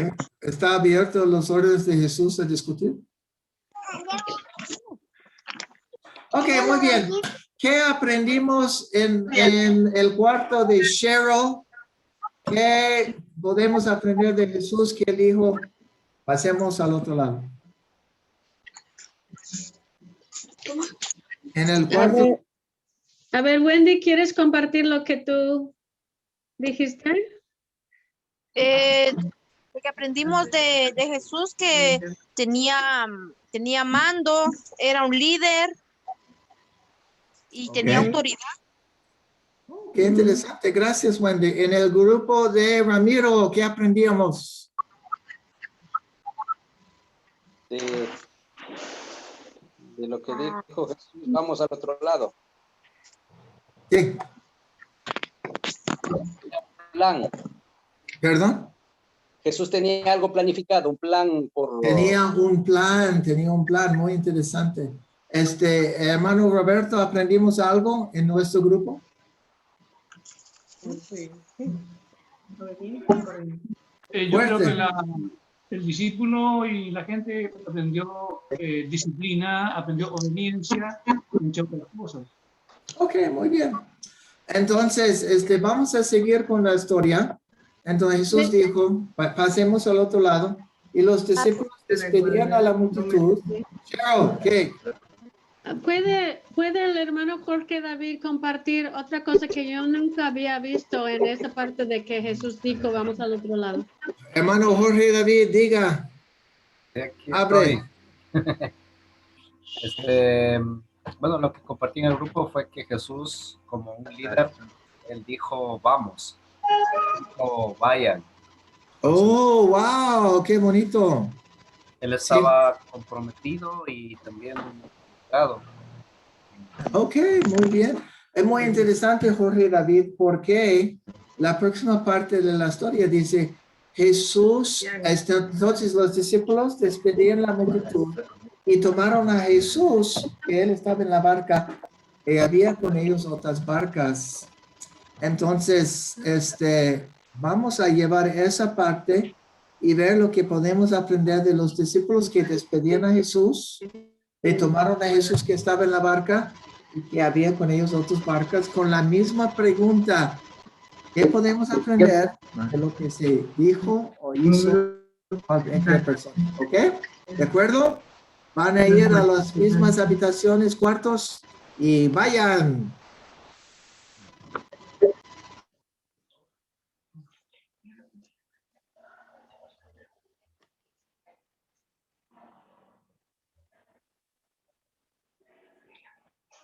¿Está abierto los órdenes de Jesús a discutir? Ok, muy bien. ¿Qué aprendimos en el cuarto de Cheryl? ¿Qué podemos aprender de Jesús que él dijo, pasemos al otro lado? En el cuarto. A ver, Wendy, ¿quieres compartir lo que tú dijiste? Lo que aprendimos de Jesús, que tenía mando, era un líder y tenía autoridad. Qué interesante, gracias Wendy. En el grupo de Ramiro, ¿qué aprendíamos? De lo que dijo Jesús, vamos al otro lado. Sí. Plan. ¿Perdón? Jesús tenía algo planificado, un plan por... Tenía un plan muy interesante. Hermano Roberto, ¿aprendimos algo en nuestro grupo? Yo creo que el discípulo y la gente aprendió disciplina, aprendió obediencia, muchas otras cosas. Ok, muy bien. Entonces, vamos a seguir con la historia. Entonces Jesús dijo, pasemos al otro lado, y los discípulos despedían a la multitud. Cheryl, ¿qué? ¿Puede el hermano Jorge David compartir otra cosa que yo nunca había visto en esa parte de que Jesús dijo, vamos al otro lado? Hermano Jorge David, diga. Abre. Bueno, lo que compartí en el grupo fue que Jesús, como un líder, él dijo, vamos, dijo, vayan. Oh, wow, qué bonito. Él estaba comprometido y también involucrado. Ok, muy bien. Es muy interesante, Jorge David, porque la próxima parte de la historia dice, Jesús, entonces los discípulos despedían la multitud y tomaron a Jesús, que él estaba en la barca, y había con ellos otras barcas. Entonces, vamos a llevar esa parte y ver lo que podemos aprender de los discípulos que despedían a Jesús, y tomaron a Jesús que estaba en la barca y que había con ellos otras barcas, con la misma pregunta. ¿Qué podemos aprender de lo que se dijo o hizo entre personas? ¿Ok? ¿De acuerdo? Van a ir a las mismas habitaciones, cuartos, y vayan.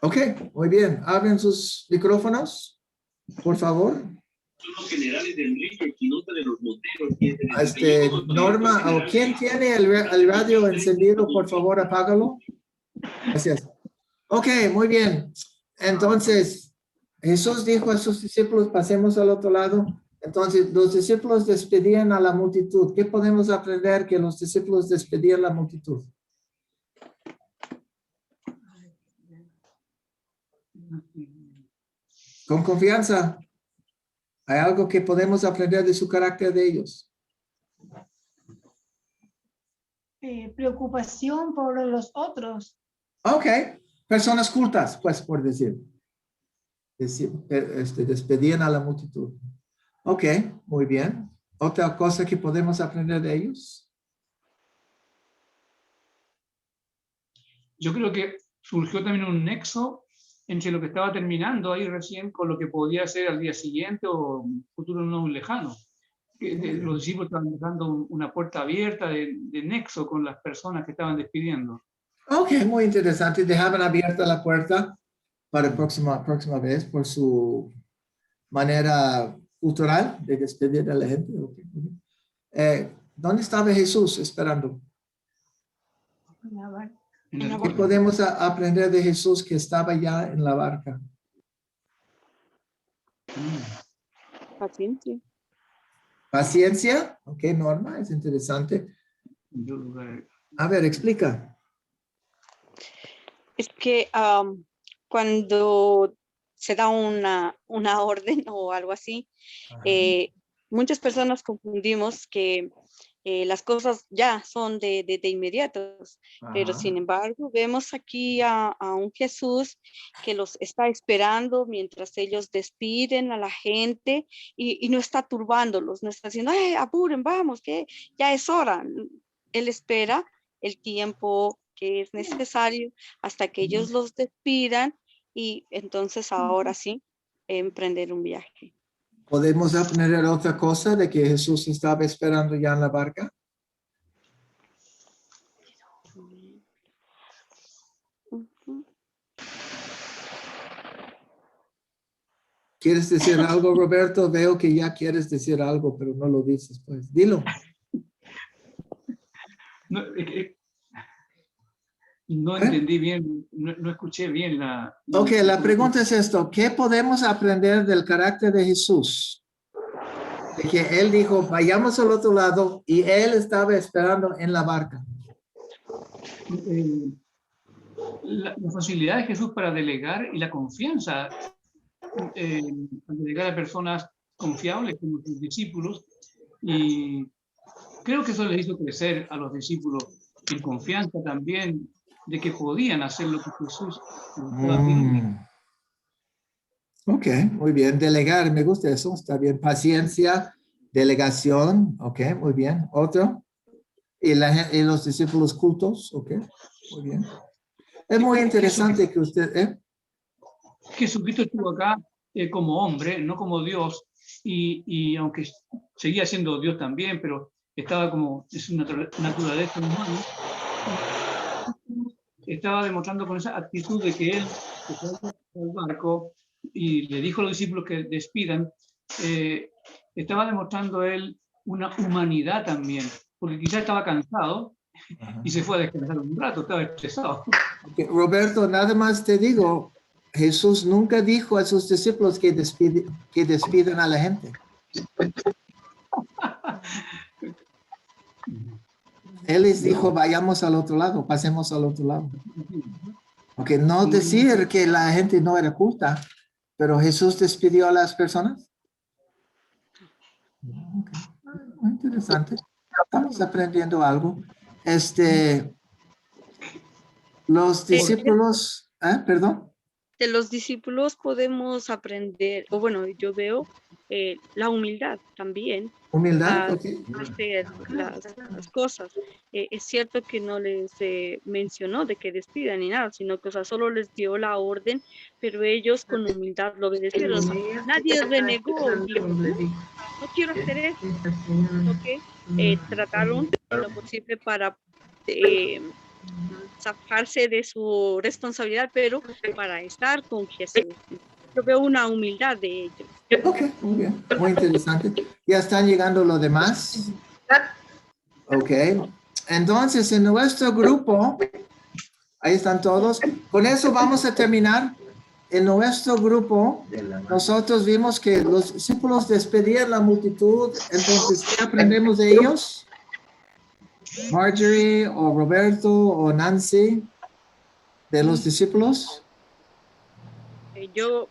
Ok, muy bien. Abren sus micrófonos, por favor. Son los generales de Enrique Quinota de los Monteros. Norma, o ¿quién tiene el radio encendido? Por favor, apágalo. Gracias. Ok, muy bien. Entonces, Jesús dijo a sus discípulos, pasemos al otro lado. Entonces, los discípulos despedían a la multitud. ¿Qué podemos aprender que los discípulos despedían a la multitud? Con confianza. ¿Hay algo que podemos aprender de su carácter de ellos? Preocupación por los otros. Ok. Personas cultas, pues, por decir. Despedían a la multitud. Ok, muy bien. ¿Otra cosa que podemos aprender de ellos? Yo creo que surgió también un nexo entre lo que estaba terminando ahí recién con lo que podía ser al día siguiente o un futuro no muy lejano. Los discípulos estaban dejando una puerta abierta de nexo con las personas que estaban despidiendo. Ok, muy interesante. Dejaban abierta la puerta para la próxima vez por su manera cultural de despedir a la gente. Okay. ¿Dónde estaba Jesús esperando? ¿Qué podemos aprender de Jesús que estaba ya en la barca? Paciencia. ¿Paciencia? Ok, Norma, es interesante. A ver, explica. Es que cuando se da una orden o algo así, muchas personas confundimos que las cosas ya son de inmediatos, pero sin embargo vemos aquí a un Jesús que los está esperando mientras ellos despiden a la gente y no está turbándolos, no está diciendo, apuren, vamos, que ya es hora. Él espera el tiempo que es necesario hasta que ellos los despidan y entonces ahora sí emprender un viaje. ¿Podemos aprender otra cosa de que Jesús estaba esperando ya en la barca? ¿Quieres decir algo, Roberto? Veo que ya quieres decir algo, pero no lo dices, pues. Dilo. No entendí bien, no escuché bien la... Ok, la pregunta es esto. ¿Qué podemos aprender del carácter de Jesús? De que él dijo, vayamos al otro lado, y él estaba esperando en la barca. la facilidad de Jesús para delegar y la confianza al delegar a personas confiables como sus discípulos, y creo que eso les hizo crecer a los discípulos en confianza también de que podían hacer lo que Jesús estaba pidiendo. Ok, muy bien. Delegar, me gusta eso, está bien. Paciencia, delegación, ok, muy bien. ¿Otro? Y los discípulos cultos, ok, muy bien. Es muy interesante que usted... Jesucristo estuvo acá como hombre, no como Dios, y aunque seguía siendo Dios también, pero estaba como, es una naturaleza humana, estaba demostrando con esa actitud de que él se fue al barco y le dijo a los discípulos que despidan, estaba demostrando él una humanidad también, porque quizás estaba cansado y se fue a descansar un rato, estaba estresado. Okay, Roberto, nada más te digo, Jesús nunca dijo a sus discípulos que despidan a la gente. Él les dijo, vayamos al otro lado, pasemos al otro lado. Ok, no decir que la gente no era culta, pero Jesús despidió a las personas. Okay. Muy interesante. Estamos aprendiendo algo. Los discípulos, perdón. De los discípulos podemos aprender, o bueno, yo veo la humildad también. Humildad, hacer las cosas. Es cierto que no les mencionó de que despidan ni nada, sino que solo les dio la orden, pero ellos con humildad lo obedecieron. Nadie renegó, dijo, no quiero hacer eso, sino que trataron lo posible para zafarse de su responsabilidad, pero para estar con Jesús. Yo veo una humildad de ellos. Ok, muy bien, muy interesante. Ya están llegando los demás. Ok, entonces en nuestro grupo, ahí están todos. Con eso vamos a terminar. En nuestro grupo, nosotros vimos que los discípulos despedían la multitud. Entonces, ¿qué aprendemos de ellos? Marjorie o Roberto o Nancy, de los discípulos. Yo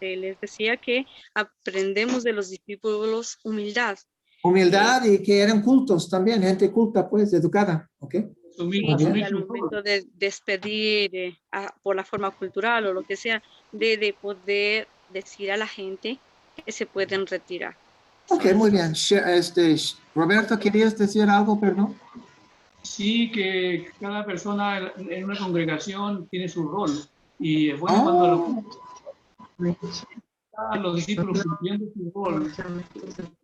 les decía que aprendemos de los discípulos humildad. Humildad y que eran cultos también, gente culta, pues, educada. ¿Ok? Al momento de despedir por la forma cultural o lo que sea, de poder decir a la gente que se pueden retirar. Ok, muy bien. Roberto, ¿querías decir algo, perdón? Sí, que cada persona en una congregación tiene su rol. Y es bueno cuando los discípulos cumpliendo su rol,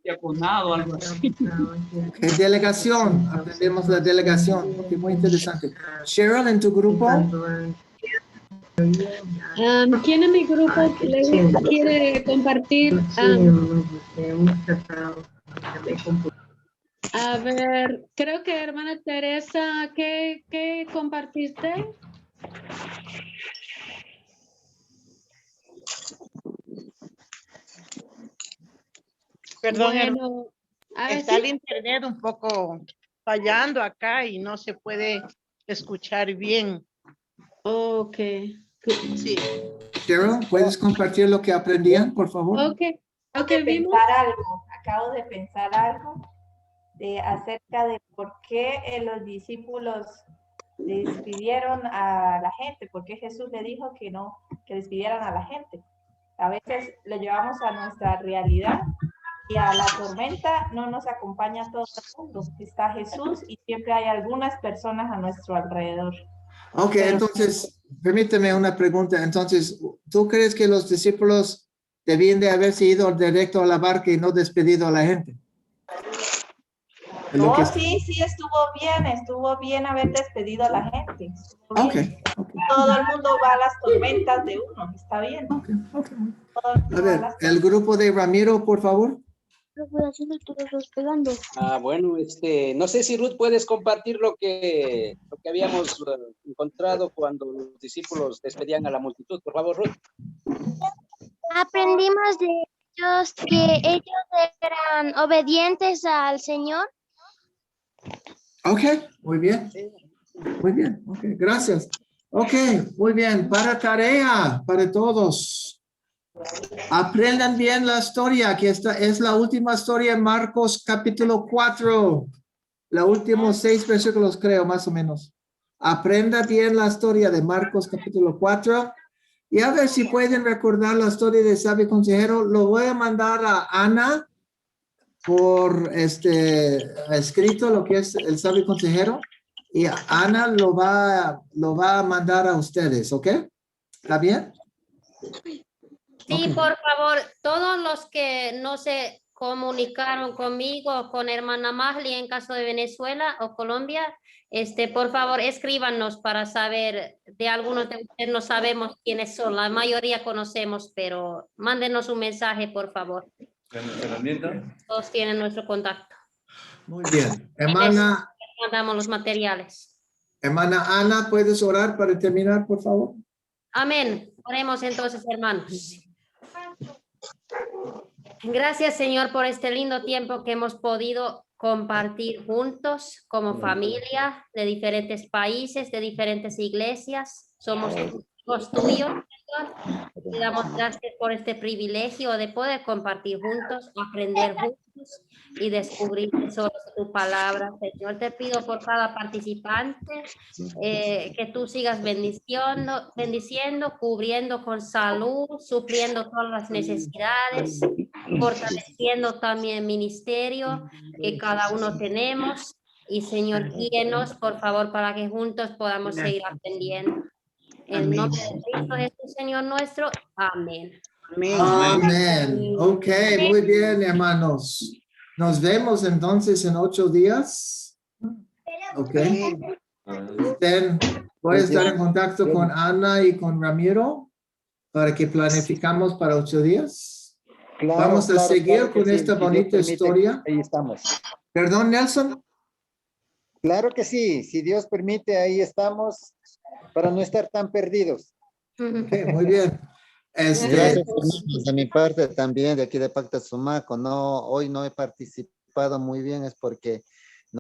diaconado, algo así. Delegación, aprendemos la delegación. Okay, muy interesante. Cheryl, ¿en tu grupo? ¿Quién en mi grupo quiere compartir? A ver, creo que hermana Teresa, ¿qué compartiste? Perdón, bueno, está el internet un poco fallando acá y no se puede escuchar bien. Ok. Sí. Cheryl, ¿puedes compartir lo que aprendían, por favor? Acabo de pensar algo acerca de por qué los discípulos despidieron a la gente, por qué Jesús le dijo que despidieran a la gente. A veces lo llevamos a nuestra realidad y a la tormenta no nos acompaña todo el mundo. Está Jesús y siempre hay algunas personas a nuestro alrededor. Ok, entonces, permíteme una pregunta. Entonces, ¿tú crees que los discípulos debían de haberse ido directo a la barca y no despedido a la gente? No, sí, estuvo bien haber despedido a la gente. Okay. Todo el mundo va a las tormentas de uno, está bien. A ver, el grupo de Ramiro, por favor. Bueno, no sé si Ruth puedes compartir lo que habíamos encontrado cuando los discípulos despedían a la multitud. Por favor, Ruth. Aprendimos de ellos que ellos eran obedientes al Señor. Ok, muy bien. Muy bien, ok, gracias. Ok, muy bien. Para tarea, para todos. Aprendan bien la historia, que esta es la última historia en Marcos capítulo 4. Los últimos 6 versículos, creo, más o menos. Aprenda bien la historia de Marcos capítulo 4. Y a ver si pueden recordar la historia de sabio consejero. Lo voy a mandar a Ana por escrito lo que es el sabio consejero. Y Ana lo va a mandar a ustedes, ¿ok? ¿Está bien? Sí, por favor, todos los que no se comunicaron conmigo, con hermana Magli en caso de Venezuela o Colombia, por favor, escríbanos para saber, de algunos de ustedes no sabemos quiénes son, la mayoría conocemos, pero mándenos un mensaje, por favor. Todos tienen nuestro contacto. Muy bien. Hermana, mandamos los materiales. hermana Ana, ¿puedes orar para terminar, por favor? Amén. Oremos entonces, hermanos. Gracias, Señor, por este lindo tiempo que hemos podido compartir juntos como familia de diferentes países, de diferentes iglesias. Somos hijos tuyos, Señor. Te damos gracias por este privilegio de poder compartir juntos, aprender juntos y descubrir tesoros de tu palabra. Señor, te pido por cada participante que tú sigas bendiciendo, cubriendo con salud, supliendo todas las necesidades, fortaleciendo también el ministerio que cada uno tenemos. Y Señor, guíenos, por favor, para que juntos podamos seguir aprendiendo. En el nombre de Cristo Jesús, Señor nuestro. Amén. Amén. Ok, muy bien, hermanos. Nos vemos entonces en 8 días. Ok. Voy a estar en contacto con Ana y con Ramiro para que planificamos para 8 días. Claro, Vamos a seguir con esta si bonita Dios permite, historia. ahí estamos. Perdón, Nelson. Claro que sí, si Dios permite, ahí estamos para no estar tan perdidos. Okay, muy bien. Gracias, hermanos, de mi parte también, de aquí de Pacta Sumaco. Hoy no he participado muy bien, es porque